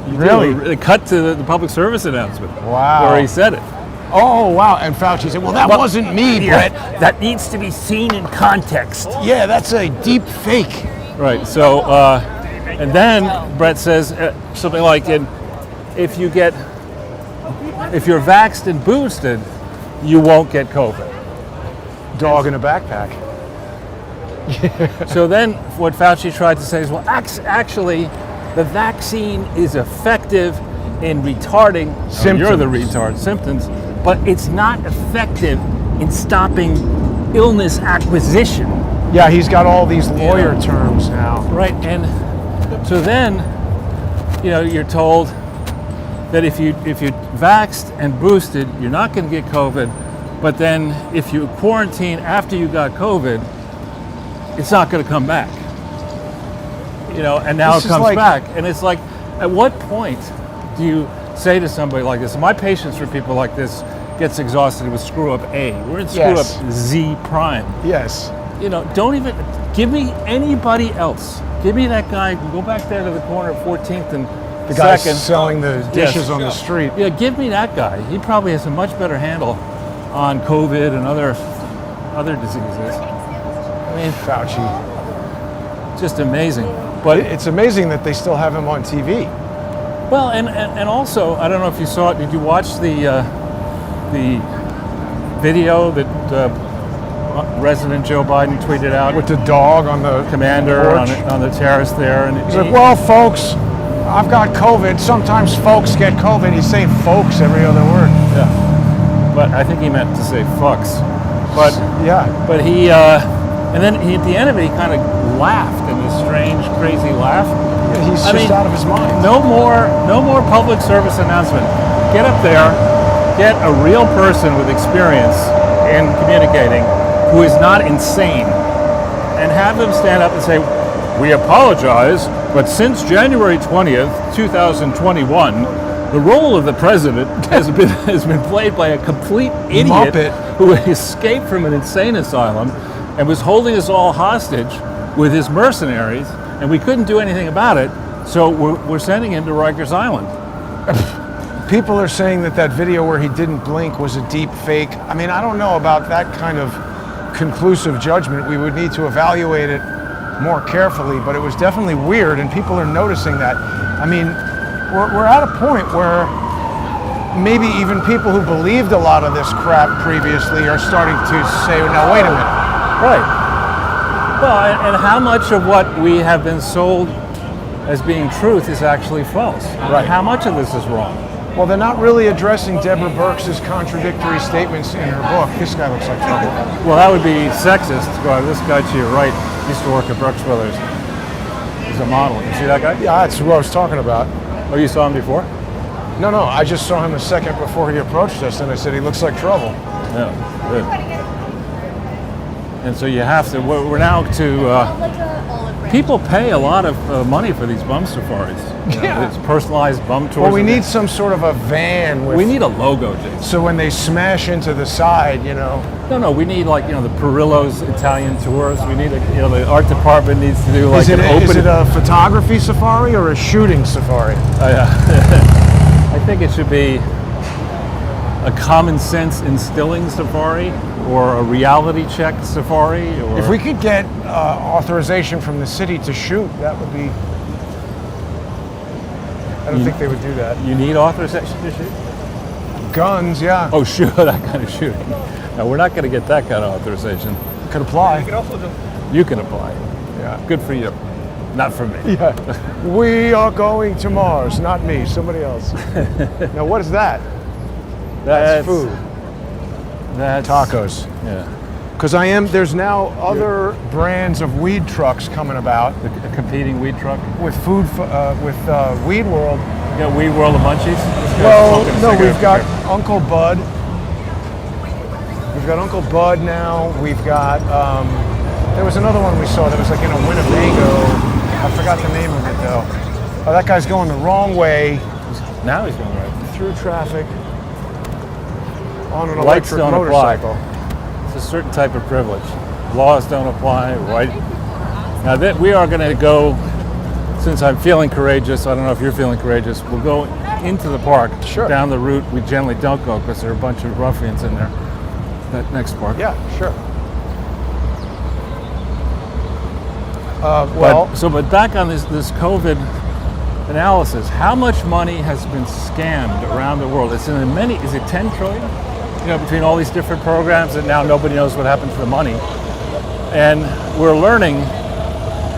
B: Really?
A: They cut to the public service announcement.
B: Wow.
A: Where he said it.
B: Oh, wow. And Fauci said, well, that wasn't me, Brett.
A: That needs to be seen in context.
B: Yeah, that's a deep fake.
A: Right. So, and then Brett says something like, if you're vaxxed and boosted, you won't get COVID.
B: Dog in a backpack.
A: So then what Fauci tried to say is, well, actually, the vaccine is effective in retarding
B: symptoms.
A: You're the retard, symptoms, but it's not effective in stopping illness acquisition.
B: Yeah, he's got all these lawyer terms now.
A: Right, and so then, you're told that if you vaxxed and boosted, you're not going to get COVID, but then if you quarantine after you got COVID, it's not going to come back. You know, and now
B: This
A: it
B: is
A: comes
B: like-
A: back, and it's like, at what point do you say to somebody like this? My patience for people like this gets exhausted with screw up A. We're in screw
B: Yes.
A: up Z prime.
B: Yes.
A: You know, don't even give me anybody else. Give me that guy. Go back there to the corner of 14th and
B: The guy
A: Second.
B: selling the dishes
A: Yes.
B: on the street.
A: Yeah, give me that guy. He probably has a much better handle on COVID and other diseases. I mean,
B: Fauci.
A: just amazing. But
B: It's amazing that they still have him on TV.
A: well, and also, I don't know if you saw it. Did you watch the video that President Joe Biden tweeted out
B: With the dog on the
A: commander
B: porch.
A: on the terrace there? And
B: He's like, well, folks, I've got COVID. Sometimes folks get COVID. He's saying folks every other word.
A: yeah. But I think he meant to say fucks. But
B: Yeah.
A: But he, and then at the end of it, he kind of laughed in this strange, crazy laugh.
B: He's
A: I
B: just
A: mean,
B: out of his mind.
A: No more public service announcement. Get up there, get a real person with experience in communicating who is not insane, and have them stand up and say, "We apologize, but since January 20th, 2021, the role of the president has been played by a complete idiot
B: Muppet.
A: who escaped from an insane asylum and was holding us all hostage with his mercenaries, and we couldn't do anything about it, so we're sending him to Rikers Island."
B: People are saying that video where he didn't blink was a deep fake. I mean, I don't know about that kind of conclusive judgment. We would need to evaluate it more carefully, but it was definitely weird, and people are noticing that. I mean, we're at a point where maybe even people who believed a lot of this crap previously are starting to say, now wait a minute.
A: Right. Well, and how much of what we have been sold as being truth is actually false?
B: Right.
A: How much of this is wrong?
B: Well, they're not really addressing Deborah Birx's contradictory statements in her book. This guy looks like trouble.
A: Well, that would be sexist. Go, this guy to your right used to work at Brooks Brothers. He's a model. You see that guy?
B: Yeah, that's who I was talking about.
A: Oh, you saw him before?
B: No, I just saw him a second before he approached us, and I said he looks like trouble.
A: Yeah, good. And so you have to, we're now to, people pay a lot of money for these bum safaris. You know,
B: Yeah.
A: It's personalized bum tours.
B: Well, we need some sort of a van with.
A: We need a logo, Jason.
B: So when they smash into the side, you know.
A: No, we need like, the Perillo's Italian tours. We need, the art department needs to do like
B: Is it,
A: an open.
B: is it a photography safari or a shooting safari?
A: Oh, yeah. I think it should be a common sense instilling safari or a reality check safari. Or
B: If we could get authorization from the city to shoot, that would be. I don't think they would do that.
A: You need authorization to shoot?
B: Guns, yeah.
A: Oh, sure, that kind of shooting. No, we're not going to get that kind of authorization.
B: Could apply.
A: You can apply.
B: Yeah.
A: Good for you. Not for me.
B: Yeah. We are going to Mars, not me, somebody else. Now, what is that? That's food.
A: That's
B: Tacos.
A: Yeah.
B: Because there's now other brands of weed trucks coming about
A: A competing weed truck.
B: with food, with Weed World.
A: You got Weed World of Munchies? This guy's
B: Well,
A: smoking a
B: no,
A: cigarette
B: we've got
A: here.
B: Uncle Bud. We've got Uncle Bud now. We've got, there was another one we saw that was like in a Winnebago. I forgot the name of it though. Oh, that guy's going the wrong way
A: Now he's going right.
B: through traffic on an
A: Lights
B: electric
A: don't apply.
B: motorcycle.
A: It's a certain type of privilege. Laws don't apply, right? Now that we are going to go, since I'm feeling courageous, I don't know if you're feeling courageous, we'll go into the park,
B: Sure.
A: down the route we generally don't go because there are a bunch of ruffians in there. That next park.
B: Yeah, sure.
A: But back on this COVID analysis, how much money has been scammed around the world? It's in is it 10 trillion? Between all these different programs, and now nobody knows what happened to the money. And we're learning.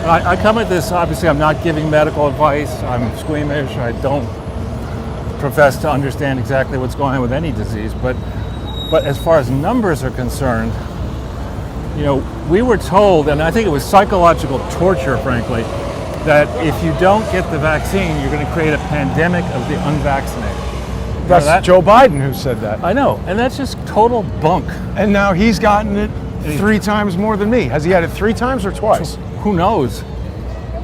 A: I come at this, obviously I'm not giving medical advice, I'm squeamish, I don't profess to understand exactly what's going on with any disease, but as far as numbers are concerned, we were told, and I think it was psychological torture, frankly, that if you don't get the vaccine, you're going to create a pandemic of the unvaccinated.
B: That's
A: that?
B: Joe Biden who said that.
A: I know, and that's just total bunk.
B: And now he's gotten it 3 times more than me. Has he had it 3 times or twice?
A: Who knows?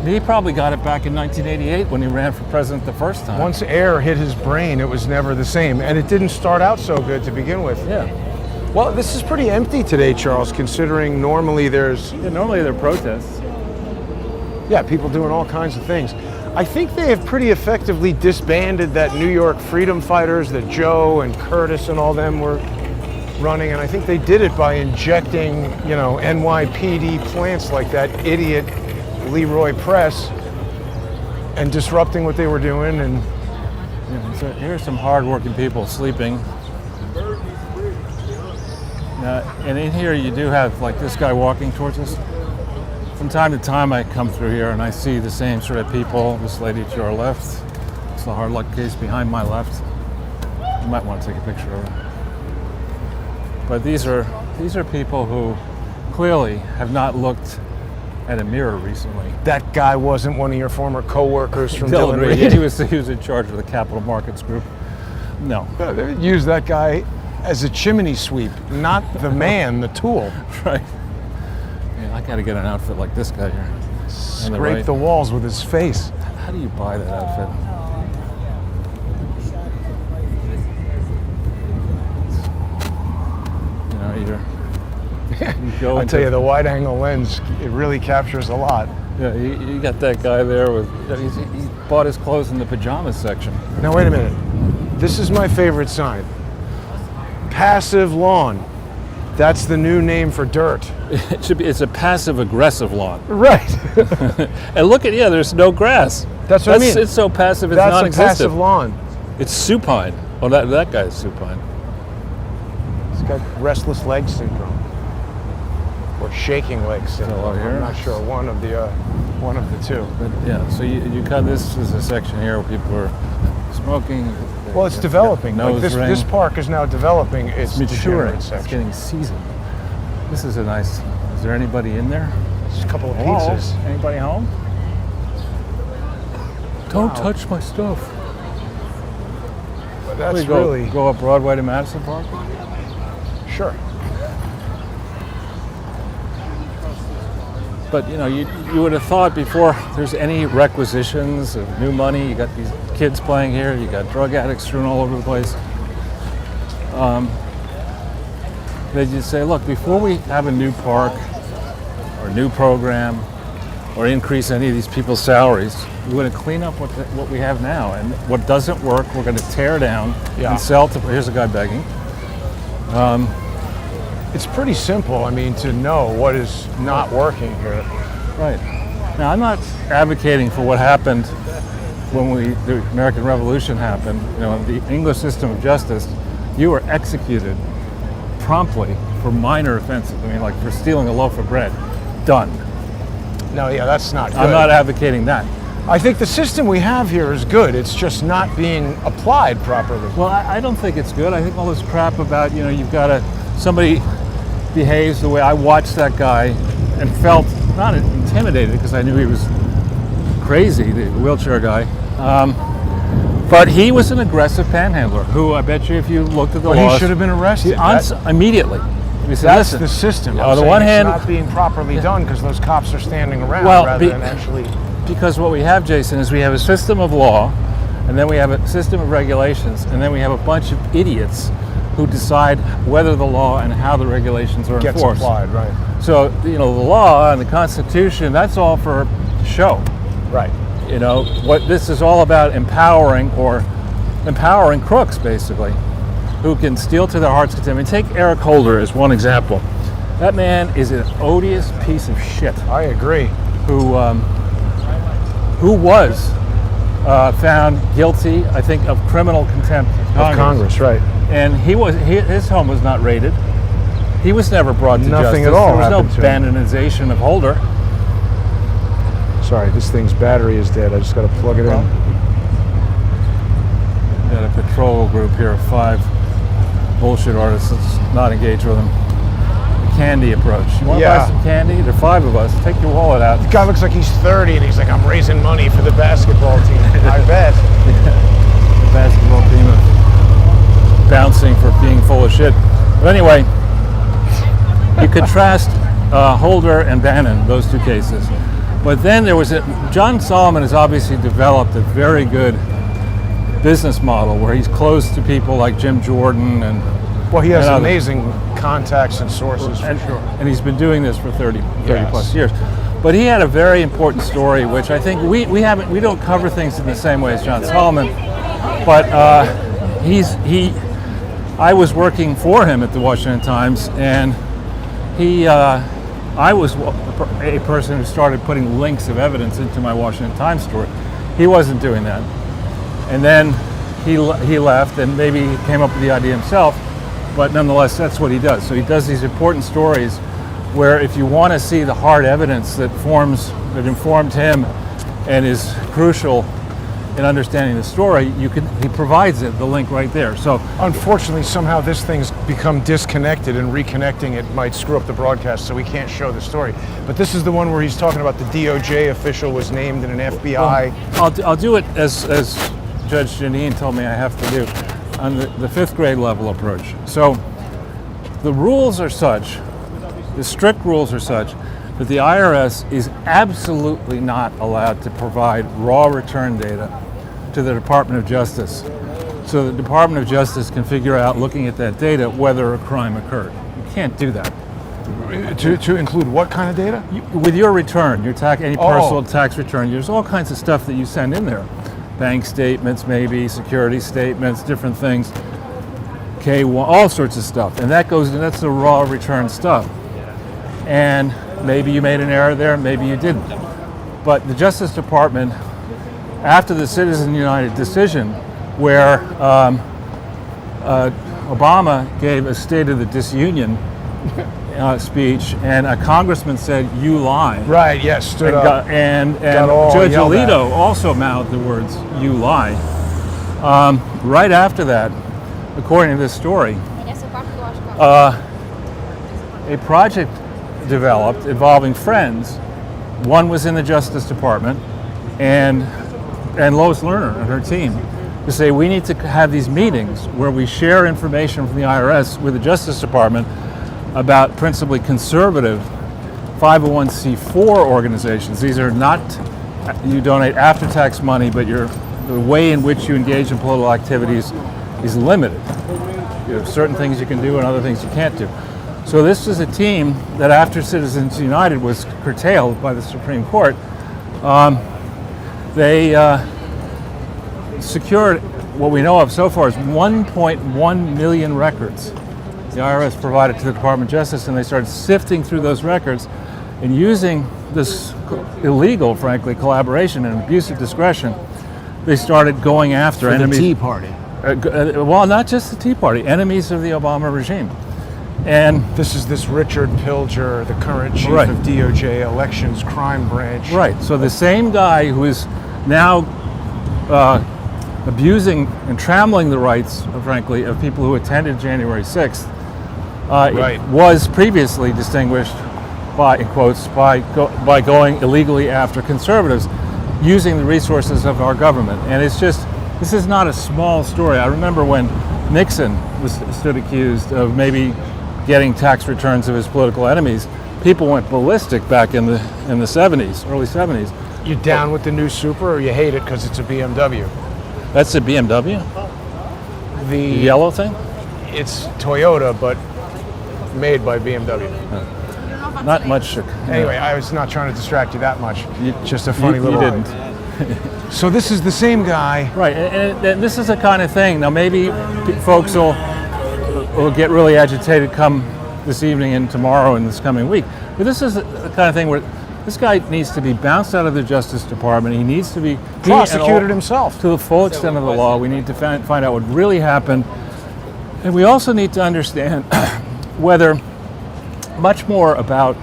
A: He probably got it back in 1988 when he ran for president the first time.
B: Once air hit his brain, it was never the same. And it didn't start out so good to begin with.
A: Yeah.
B: Well, this is pretty empty today, Charles, considering normally there's...
A: Yeah, normally there are protests.
B: Yeah, people doing all kinds of things. I think they have pretty effectively disbanded that New York freedom fighters that Joe and Curtis and all them were running, and I think they did it by injecting, you know, NYPD plants like that idiot Leroy Press and disrupting what they were doing. And
A: Yeah, so here's some hard-working people sleeping. And in here you do have like this guy walking towards us. From time to time I come through here and I see the same sort of people. This lady to our left. It's the hard luck case behind my left. You might want to take a picture of her. But these are people who clearly have not looked at a mirror recently.
B: that guy wasn't one of your former co-workers from
A: Dylan
B: Dylan
A: Reed,
B: Reed.
A: he was in charge of the capital markets group. No.
B: They use that guy as a chimney sweep, not the man, the tool.
A: Right. Yeah, I got to get an outfit like this guy here.
B: Scrape the walls with his face.
A: How do you buy that outfit? You know, you go
B: I
A: into,
B: tell you, the wide-angle lens, it really captures a lot.
A: Yeah, you got that guy there with, he bought his clothes in the pajamas section.
B: Now, wait a minute. This is my favorite sign. Passive lawn. That's the new name for dirt.
A: It should be, it's a passive-aggressive lawn.
B: Right.
A: And look at, there's no grass.
B: That's what I mean.
A: It's so passive, it's
B: That's a
A: non-existent.
B: passive lawn.
A: It's supine. Oh, that guy's supine.
B: He's got restless leg syndrome. Or shaking leg syndrome.
A: over here?
B: I'm not sure. One of the two.
A: But yeah, so you cut, this is a section here where people are smoking.
B: Well, it's developing. Like
A: Nose ring.
B: this park is now developing its
A: It's maturing.
B: degenerate
A: It's
B: section.
A: getting seasoned. This is a nice. Is there anybody in there?
B: Just a couple of
A: Hello?
B: pizzas.
A: Anybody home? Don't touch my stuff.
B: But that's
A: We go,
B: really
A: go up Broadway to Madison Park.
B: sure.
A: But you would have thought before there's any requisitions of new money, you got these kids playing here, you got drug addicts strewn all over the place. They just say, look, before we have a new park or new program or increase any of these people's salaries, we're going to clean up what we have now. And what doesn't work, we're going to tear down and sell to, here's a guy begging.
B: It's pretty simple, I mean, to know what is not working here.
A: Right. Now, I'm not advocating for what happened when the American Revolution happened. The English system of justice, you were executed promptly for minor offenses. I mean, like for stealing a loaf of bread. Done.
B: No, yeah, that's not good.
A: I'm not advocating that.
B: I think the system we have here is good. It's just not being applied properly.
A: Well, I don't think it's good. I think all this crap about, you've got somebody behaves the way I watched that guy and felt not intimidated because I knew he was crazy, the wheelchair guy. But he was an aggressive panhandler who I bet you if you looked at the laws,
B: he should have been arrested.
A: Immediately. He said,
B: That's
A: listen,
B: the system.
A: on
B: I'm
A: the
B: saying
A: one
B: it's
A: hand,
B: not being properly done because those cops are standing around
A: Well,
B: rather than actually.
A: because what we have, Jason, is we have a system of law, and then we have a system of regulations, and then we have a bunch of idiots who decide whether the law and how the regulations are
B: Gets
A: enforced.
B: applied, right?
A: So, the law and the Constitution, that's all for show.
B: Right.
A: What this is all about empowering crooks, basically, who can steal to their heart's content. I mean, take Eric Holder as one example. That man is an odious piece of shit.
B: I agree.
A: Who was found guilty, I think, of criminal contempt of
B: Congress, right?
A: And his home was not raided. He was never brought to
B: Nothing
A: justice.
B: at all
A: There was no
B: happened to him.
A: banditization of Holder.
B: Sorry, this thing's battery is dead. I just got to plug it in.
A: We got a patrol group here of 5 bullshit artists. Let's not engage with them. The candy approach. You want to buy some candy? There are 5 of us. Take your wallet out.
B: The guy looks like he's 30 and he's like, I'm raising money for the basketball team. I bet.
A: The basketball team of bouncing for being full of shit. But anyway, you contrast Holder and Bannon, those two cases. But then there was John Solomon has obviously developed a very good business model where he's close to people like Jim Jordan and
B: Well, he has
A: and others.
B: amazing contacts and sources, for sure.
A: And he's been doing this for 30
B: Yes.
A: plus years. But he had a very important story, which I think we don't cover things in the same way as John Solomon. But I was working for him at the Washington Times, and I was a person who started putting links of evidence into my Washington Times story. He wasn't doing that. And then he left, and maybe he came up with the idea himself, but nonetheless, that's what he does. So he does these important stories where if you want to see the hard evidence that informed him and is crucial in understanding the story, he provides it, the link right there. So
B: Unfortunately, somehow this thing's become disconnected, and reconnecting it might screw up the broadcast, so we can't show the story. But this is the one where he's talking about the DOJ official was named in an FBI.
A: I'll do it as Judge Janine told me I have to do on the fifth grade level approach. So the rules are such, the strict rules are such, that the IRS is absolutely not allowed to provide raw return data to the Department of Justice. So the Department of Justice can figure out, looking at that data, whether a crime occurred. You can't do that.
B: To include what kind of data?
A: With your return, any personal tax return, there's all kinds of stuff that you send in there. Bank statements, maybe, security statements, different things, K1, all sorts of stuff. And that's the raw return stuff. And maybe you made an error there, maybe you didn't. But the Justice Department, after the Citizen United decision, where Obama gave a State of the Disunion speech, and a congressman said, "You lie."
B: Right, yes, stood up.
A: And
B: all
A: Judge
B: yelled at.
A: Alito also mouthed the words, "You lie." Right after that, according to this story, a project developed involving friends. One was in the Justice Department, and Lois Lerner and her team, to say we need to have these meetings where we share information from the IRS with the Justice Department about principally conservative 501c4 organizations. These are not, you donate after-tax money, but the way in which you engage in political activities is limited. You have certain things you can do and other things you can't do. So this is a team that, after Citizens United was curtailed by the Supreme Court, they secured what we know of so far is 1.1 million records the IRS provided to the Department of Justice, and they started sifting through those records and using this illegal, frankly, collaboration and abuse of discretion. They started going after enemies.
B: The Tea Party.
A: Well, not just the Tea Party, enemies of the Obama regime. And
B: This is this Richard Pilger, the current chief
A: Right.
B: of DOJ Elections Crime Branch.
A: right, so the same guy who is now abusing and trammeling the rights, frankly, of people who attended January 6th,
B: Right.
A: was previously distinguished by, in quotes, by going illegally after conservatives, using the resources of our government. And it's just, this is not a small story. I remember when Nixon stood accused of maybe getting tax returns of his political enemies, people went ballistic back in the 70s, early 70s.
B: You down with the new Super, or you hate it because it's a BMW?
A: That's a BMW?
B: The
A: The yellow thing?
B: It's Toyota, but made by BMW.
A: Not much.
B: Anyway, I was not trying to distract you that much. Just a
A: You
B: funny little.
A: didn't.
B: So this is the same guy.
A: Right, and this is the kind of thing. Now maybe folks will get really agitated come this evening and tomorrow and this coming week. But this is the kind of thing where this guy needs to be bounced out of the Justice Department. He needs to be
B: Prosecuted himself.
A: to the full extent of the law. We need to find out what really happened. And we also need to understand whether much more about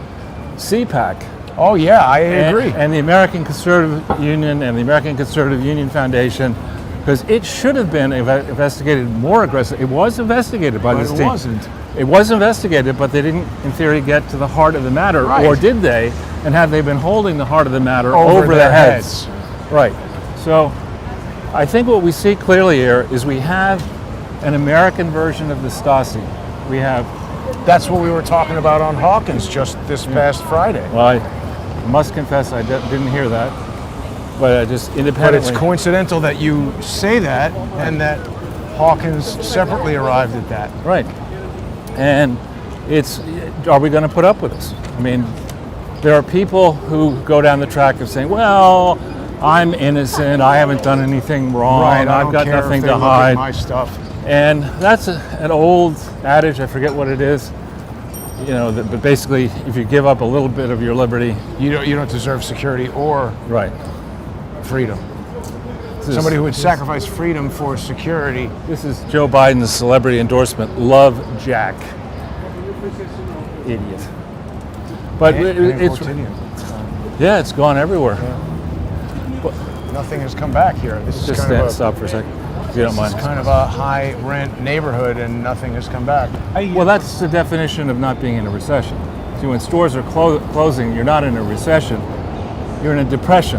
A: CPAC
B: Oh yeah, I agree.
A: and the American Conservative Union and the American Conservative Union Foundation, because it should have been investigated more aggressively. It was investigated by this
B: But it
A: team.
B: wasn't.
A: It was investigated, but they didn't, in theory, get to the heart of the matter.
B: Right.
A: Or did they? And have they been holding the heart of the matter
B: Over
A: over
B: their
A: their heads? Right. So I think what we see clearly here is we have an American version of the Stasi. We have,
B: That's what we were talking about on Hawkins just this past Friday.
A: well, I must confess I didn't hear that, but I just
B: But
A: independently.
B: it's coincidental that you say that and that Hawkins separately arrived at that.
A: Right. And are we going to put up with this? I mean, there are people who go down the track of saying, well, I'm innocent, I haven't done anything wrong,
B: Right, I
A: I've
B: don't
A: got
B: care
A: nothing
B: if they
A: to
B: look at
A: hide.
B: my stuff.
A: And that's an old adage, I forget what it is. You know, but basically, if you give up a little bit of your liberty,
B: You don't deserve security or
A: right.
B: freedom.
A: This is-
B: Somebody who would sacrifice freedom for security.
A: This is Joe Biden's celebrity endorsement, love Jack. Idiot. But it's, yeah, it's gone everywhere.
B: Nothing has come back here. This is
A: Just
B: kind of a,
A: stop for a second, if you don't mind.
B: it's kind of a high rent neighborhood and nothing has come back.
A: Well, that's the definition of not being in a recession. See, when stores are closing, you're not in a recession, you're in a depression,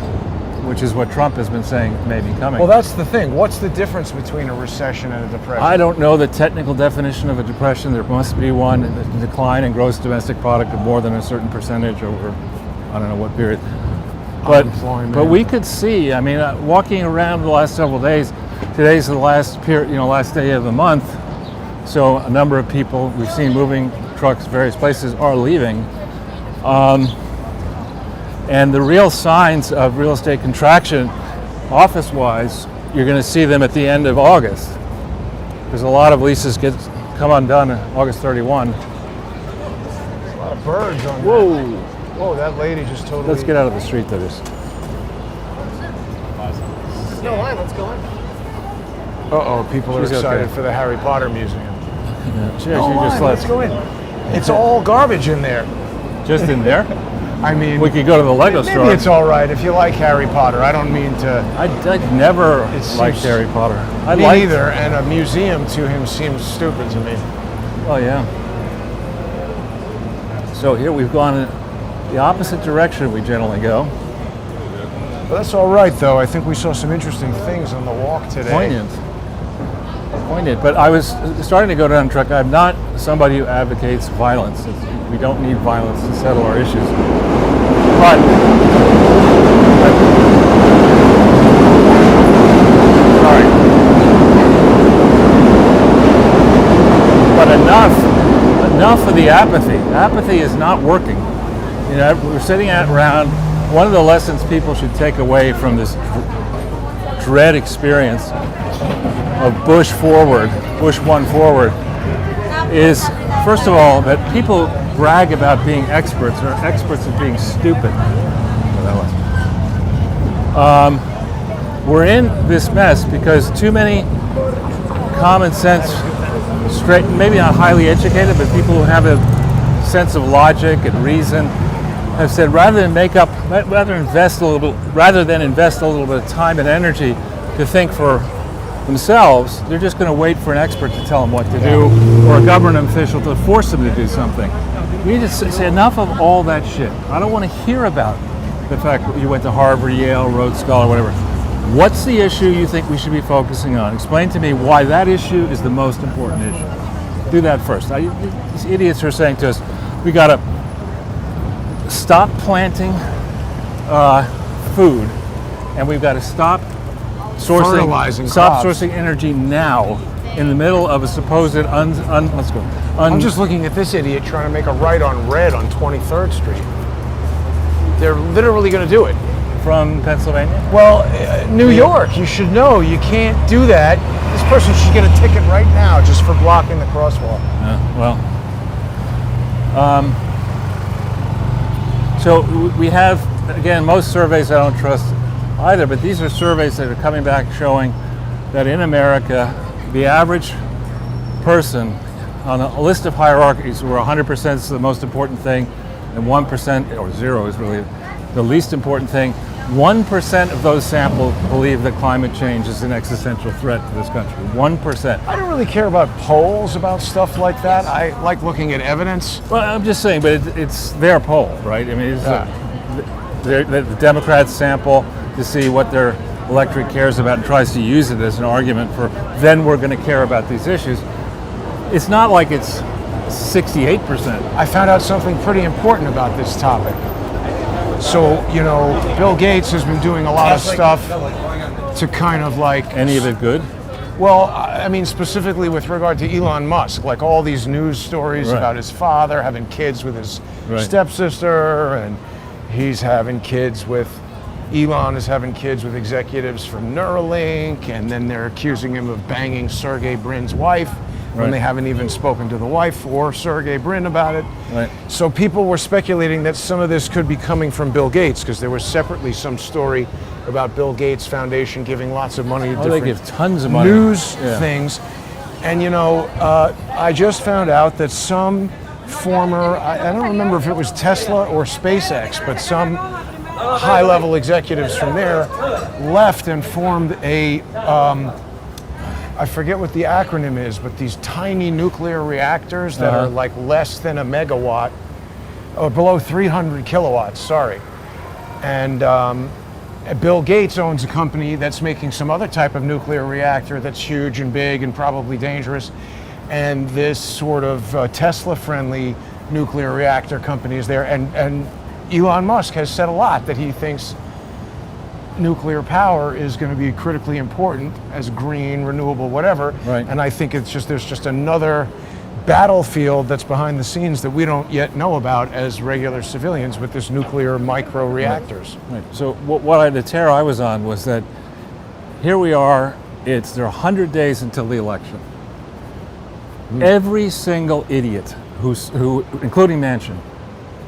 A: which is what Trump has been saying may be coming.
B: Well, that's the thing. What's the difference between a recession and a depression?
A: I don't know the technical definition of a depression. There must be one, a decline in gross domestic product of more than a certain percentage over, I don't know what period. But we could see, I mean, walking around the last several days, today's the last period, last day of the month. So a number of people we've seen moving trucks various places are leaving. And the real signs of real estate contraction, office-wise, you're going to see them at the end of August, because a lot of leases come undone August 31.
B: A lot of birds on
A: Whoa!
B: Whoa, that lady just totally...
A: Let's get out of the street, that is.
E: There's no line, let's go in.
B: Uh-oh, people are
A: She's
B: excited
A: okay.
B: for the Harry Potter Museum.
A: Yeah, she
B: Go
A: just
B: on,
A: left.
B: let's go in. It's all garbage in there.
A: Just in there?
B: I mean,
A: We could go to the Lego
B: maybe
A: store.
B: it's all right if you like Harry Potter. I don't mean to...
A: I never
B: It
A: liked
B: seems-
A: Harry Potter. I
B: Me
A: liked-
B: neither, and a museum to him seems stupid to me.
A: Oh yeah. So here we've gone in the opposite direction we generally go.
B: But that's all right, though. I think we saw some interesting things on the walk today.
A: Poignant. But I was starting to go down the track. I'm not somebody who advocates violence. We don't need violence to settle our issues. But sorry. But enough of the apathy. Apathy is not working. We're sitting around. One of the lessons people should take away from this dread experience of Bush one forward, is, first of all, that people brag about being experts or experts at being stupid. We're in this mess because too many common sense, maybe not highly educated, but people who have a sense of logic and reason have said rather than invest a little bit of time and energy to think for themselves, they're just going to wait for an expert to tell them what to do or a government official to force them to do something. We need to say enough of all that shit. I don't want to hear about the fact that you went to Harvard, Yale, Rhodes Scholar, whatever. What's the issue you think we should be focusing on? Explain to me why that issue is the most important issue. Do that first. These idiots are saying to us, we got to stop planting food, and we've got to stop
B: Fertilizing
A: stop
B: crops.
A: sourcing energy now in the middle of a supposed
B: I'm just looking at this idiot trying to make a right on Red on 23rd Street. They're literally going to do it.
A: from Pennsylvania.
B: Well, New York, you should know you can't do that. This person should get a ticket right now just for blocking the crosswalk.
A: So we have, again, most surveys I don't trust either, but these are surveys that are coming back showing that in America, the average person on a list of hierarchies where 100% is the most important thing and 1% or 0 is really the least important thing, 1% of those sampled believe that climate change is an existential threat to this country. 1%.
B: I don't really care about polls about stuff like that. I like looking at evidence.
A: Well, I'm just saying, but it's their poll, right? I mean, it's the Democrats sample to see what their electorate cares about and tries to use it as an argument for then we're going to care about these issues. It's not like it's 68%.
B: I found out something pretty important about this topic. So, you know, Bill Gates has been doing a lot of stuff to kind of like...
A: Any of it good?
B: Well, I mean, specifically with regard to Elon Musk, like all these news stories
A: Right.
B: about his father having kids with his
A: Right.
B: stepsister, and he's having kids with... Elon is having kids with executives from Neuralink, and then they're accusing him of banging Sergey Brin's wife when
A: Right.
B: they haven't even spoken to the wife or Sergey Brin about it.
A: Right.
B: So people were speculating that some of this could be coming from Bill Gates, because there was separately some story about Bill Gates Foundation giving lots of money to
A: Oh,
B: different
A: they give tons of money.
B: news
A: Yeah.
B: things. And you know, I just found out that some former, I don't remember if it was Tesla or SpaceX, but some high-level executives from there left and formed a, I forget what the acronym is, but these tiny nuclear reactors that are like less than a megawatt, or below 300 kilowatts, sorry. And Bill Gates owns a company that's making some other type of nuclear reactor that's huge and big and probably dangerous. And this sort of Tesla-friendly nuclear reactor company is there. And Elon Musk has said a lot that he thinks nuclear power is going to be critically important as green, renewable, whatever.
A: Right.
B: And I think it's just there's just another battlefield that's behind the scenes that we don't yet know about as regular civilians with this nuclear micro reactors.
A: Right. So the tear I was on was that here we are, there are 100 days until the election. Every single idiot who including Manchin,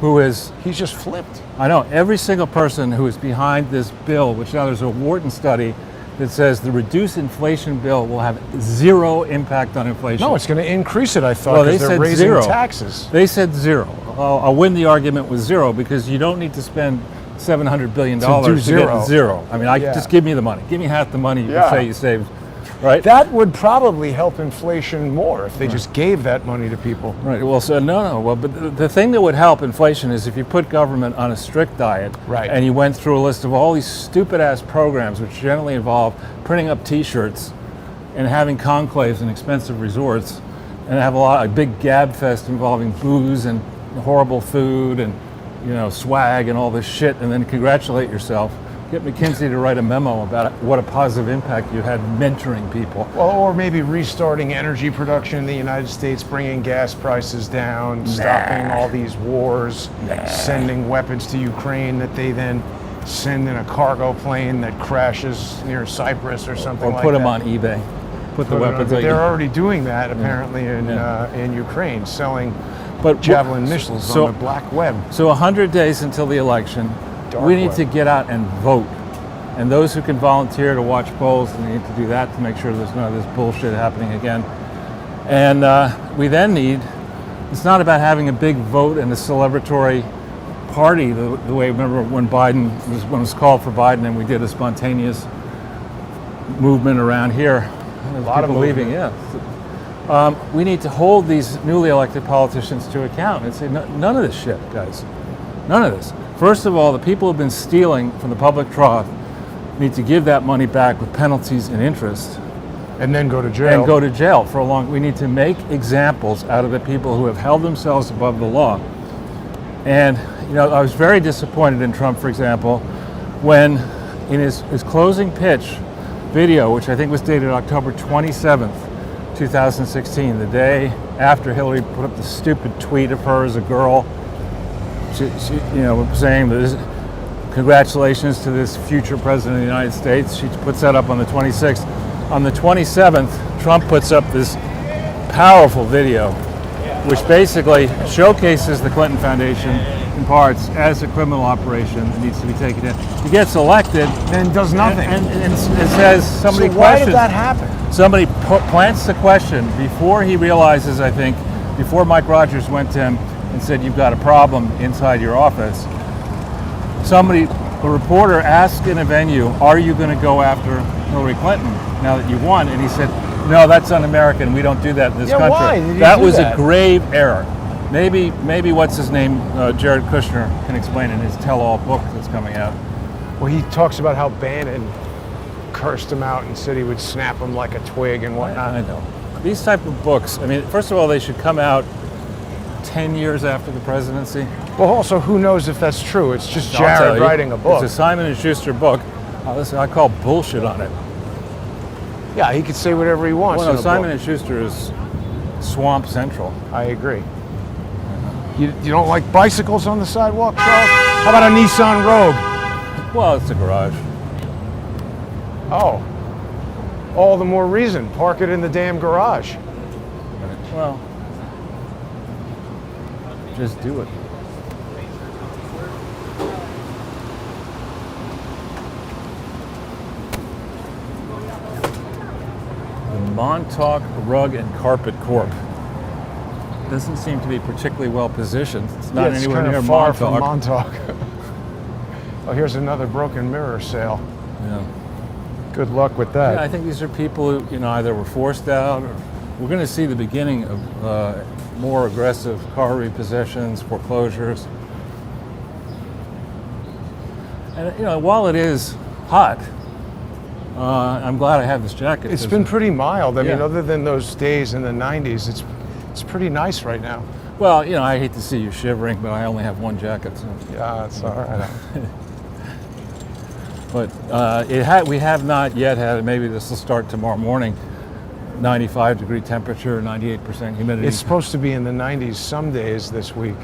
A: who is,
B: He's just flipped.
A: I know, every single person who is behind this bill, which now there's a Wharton study that says the reduced inflation bill will have zero impact on inflation.
B: No, it's going to increase it, I thought,
A: Well, they
B: because they're
A: said
B: raising
A: zero.
B: taxes.
A: They said zero. I'll win the argument with zero because you don't need to spend $700 billion
B: To do
A: to
B: zero.
A: get zero. I mean,
B: Yeah.
A: just give me the money. Give me half the money you
B: Yeah.
A: say you saved, right?
B: That would probably help inflation more if they just gave that money to people.
A: Right. Well, so no. Well, but the thing that would help inflation is if you put government on a strict diet,
B: Right.
A: and you went through a list of all these stupid ass programs, which generally involve printing up T-shirts and having conclaves in expensive resorts, and have a big gab fest involving booze and horrible food and swag and all this shit, and then congratulate yourself. Get McKinsey to write a memo about what a positive impact you had mentoring people.
B: Well, or maybe restarting energy production in the United States, bringing gas prices down, stopping all these wars, sending weapons to Ukraine that they then send in a cargo plane that crashes near Cyprus or something
A: Or
B: like
A: put
B: that.
A: them on eBay. Put the weapons
B: But
A: on
B: they're
A: eBay.
B: already doing that apparently in Ukraine, selling
A: But
B: javelin missiles
A: so-
B: on the black web.
A: So 100 days until the election,
B: Dark
A: we need
B: web.
A: to get out and vote. And those who can volunteer to watch polls, they need to do that to make sure there's none of this bullshit happening again. And we then need, it's not about having a big vote and a celebratory party the way, remember when it was called for Biden and we did a spontaneous movement around here.
B: A lot of
A: People leaving, yeah. We need to hold these newly elected politicians to account and say, none of this shit, guys. None of this. First of all, the people who have been stealing from the public trough need to give that money back with penalties and interest
B: And then go to jail.
A: and go to jail for a long. We need to make examples out of the people who have held themselves above the law. And I was very disappointed in Trump, for example, when in his closing pitch video, which I think was dated October 27th, 2016, the day after Hillary put up the stupid tweet of her as a girl, she saying that congratulations to this future president of the United States. She puts that up on the 26th. On the 27th, Trump puts up this powerful video, which basically showcases the Clinton Foundation in parts as a criminal operation that needs to be taken in. He gets elected
B: and does nothing.
A: and it says somebody
B: So why
A: questions.
B: did that happen?
A: Somebody plants the question before he realizes, I think, before Mike Rogers went to him and said, you've got a problem inside your office. A reporter asked in a venue, are you going to go after Hillary Clinton now that you won? And he said, no, that's un-American. We don't do that in this country.
B: Why did he
A: That
B: do
A: was
B: that?
A: a grave error. Maybe what's his name, Jared Kushner, can explain in his tell-all book that's coming out.
B: Well, he talks about how Bannon cursed him out and said he would snap him like a twig and whatnot.
A: I know. These type of books, I mean, first of all, they should come out 10 years after the presidency.
B: Well, also, who knows if that's true? It's just
A: I'll tell
B: Jared
A: you,
B: writing a book.
A: It's a Simon & Schuster book. Listen, I call bullshit on it.
B: Yeah, he could say whatever he wants.
A: Well,
B: in
A: no,
B: a
A: Simon
B: book.
A: & Schuster is swamp central.
B: I agree. You don't like bicycles on the sidewalk, Charles? How about a Nissan Rogue?
A: Well, it's a garage.
B: Oh, all the more reason. Park it in the damn garage.
A: Well, just do it. The Montauk Rug and Carpet Corp. Doesn't seem to be particularly well positioned. It's not
B: It's
A: anywhere
B: kind
A: near
B: of far
A: Montauk.
B: from Montauk. Oh, here's another broken mirror sale.
A: Yeah.
B: Good luck with that.
A: Yeah, I think these are people who, either were forced out, or we're going to see the beginning of more aggressive car repossessions, foreclosures. And while it is hot, I'm glad I have this jacket.
B: It's been pretty mild. I mean,
A: Yeah.
B: other than those days in the 90s, it's pretty nice right now.
A: Well, I hate to see you shivering, but I only have one jacket. So.
B: Yeah, it's all right.
A: But we have not yet had, maybe this will start tomorrow morning, 95-degree temperature, 98% humidity.
B: It's supposed to be in the 90s some days this week.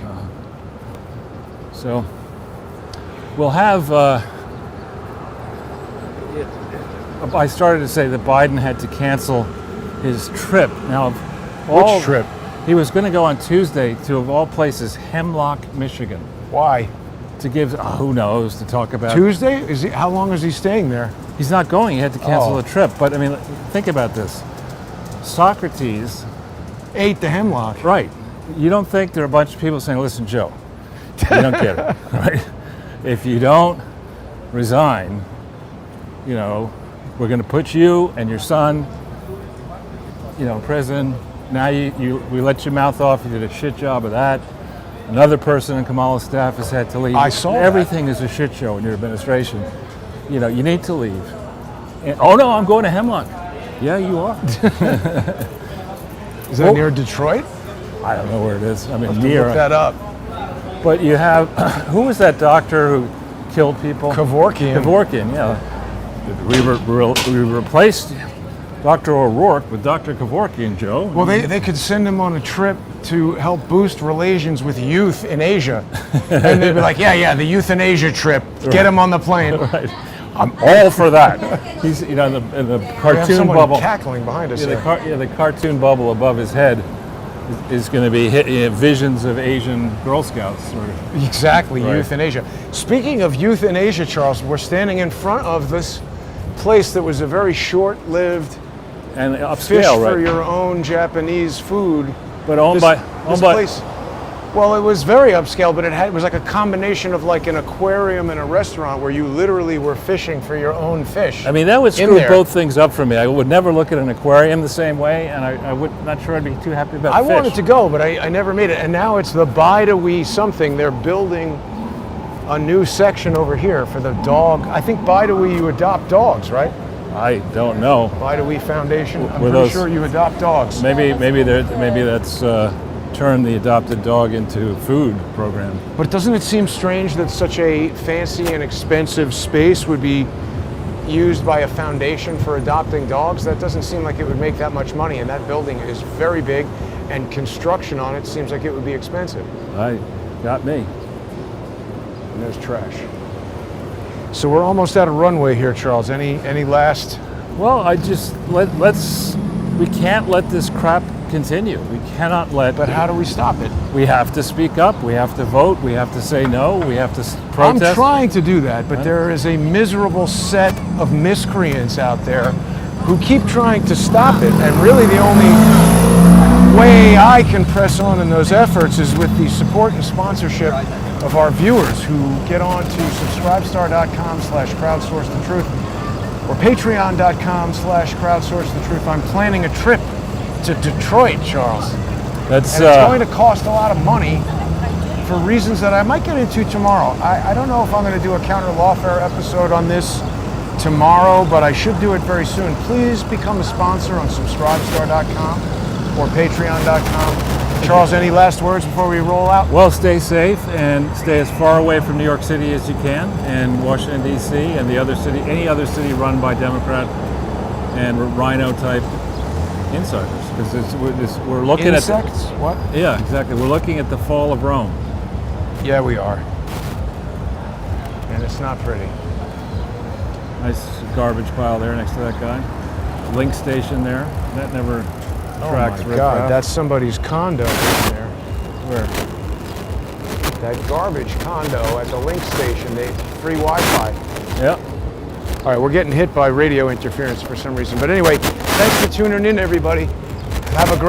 A: So we'll have, I started to say that Biden had to cancel his trip. Now,
B: Which trip?
A: He was going to go on Tuesday to, of all places, Hemlock, Michigan,
B: Why?
A: to give, who knows, to talk about.
B: Tuesday? How long is he staying there?
A: He's not going. He had to cancel
B: Oh.
A: the trip. But, I mean, think about this. Socrates,
B: Ate the hemlock.
A: right. You don't think there are a bunch of people saying, listen, Joe, you don't get it, right? If you don't resign, we're going to put you and your son, in prison. Now we let your mouth off. You did a shit job of that. Another person in Kamala's staff has had to leave.
B: I saw that.
A: Everything is a shit show in your administration. You need to leave. And, oh no, I'm going to Hemlock. Yeah, you are.
B: Is that near Detroit?
A: I don't know where it is. I mean,
B: Look
A: near.
B: that up.
A: But you have, who was that doctor who killed people?
B: Kevorkian.
A: Kevorkian, yeah. We replaced Dr. O'Rourke with Dr. Kevorkian, Joe.
B: Well, they could send him on a trip to help boost relations with youth in Asia. And they'd be like, yeah, the youth in Asia trip. Get him on the plane.
A: Right. I'm all for that. He's, in the
B: We have
A: cartoon
B: someone
A: bubble.
B: cackling behind us.
A: Yeah,
B: here.
A: the cartoon bubble above his head is going to be visions of Asian Girl Scouts. Sort of.
B: Exactly,
A: Right.
B: youth in Asia. Speaking of youth in Asia, Charles, we're standing in front of this place that was a very short-lived
A: And
B: fish
A: upscale,
B: for
A: right?
B: your own Japanese food.
A: But owned
B: This
A: by
B: place. Well, it was very upscale, but it was like a combination of like an aquarium and a restaurant where you literally were fishing for your own fish.
A: I mean, that would
B: in
A: screw
B: there.
A: both things up for me. I would never look at an aquarium the same way, and I would not sure I'd be too happy about
B: I
A: fish.
B: wanted to go, but I never made it. And now it's the Bide-A-Wee something. They're building a new section over here for the dog. I think Bide-A-Wee, you adopt dogs, right?
A: I don't know.
B: Bide-A-Wee Foundation. I'm
A: Were
B: pretty
A: those-
B: sure you adopt dogs.
A: Maybe that's turned the adopted dog into food program.
B: But doesn't it seem strange that such a fancy and expensive space would be used by a foundation for adopting dogs? That doesn't seem like it would make that much money, and that building is very big, and construction on it seems like it would be expensive.
A: Got me.
B: And there's trash. So we're almost out of runway here, Charles. Any last?
A: Well, I just we can't let this crap continue. We cannot let.
B: But how do we stop it?
A: We have to speak up. We have to vote. We have to say no. We have to protest.
B: I'm trying to do that, but there is a miserable set of miscreants out there who keep trying to stop it. And really the only way I can press on in those efforts is with the support and sponsorship of our viewers who get on to subscribestar.com/crowdsourcethetruth or patreon.com/crowdsourcethetruth. I'm planning a trip to Detroit, Charles.
A: That's
B: And it's going to cost a lot of money for reasons that I might get into tomorrow. I don't know if I'm going to do a counter lawfare episode on this tomorrow, but I should do it very soon. Please become a sponsor on subscribestar.com or patreon.com. Charles, any last words before we roll out?
A: Well, stay safe and stay as far away from New York City as you can, and Washington, D.C., and the other city, any other city run by Democrat and Rhino type insiders, because we're looking
B: Insects? What?
A: Yeah, exactly. We're looking at the fall of Rome.
B: Yeah, we are. And it's not pretty.
A: Nice garbage pile there next to that guy. Link station there. That never tracks.
B: Oh my God, that's somebody's condo down there.
A: where?
B: That garbage condo at the link station. They free Wi-Fi.
A: Yep.
B: All right, we're getting hit by radio interference for some reason. But anyway, thanks for tuning in, everybody. Have a great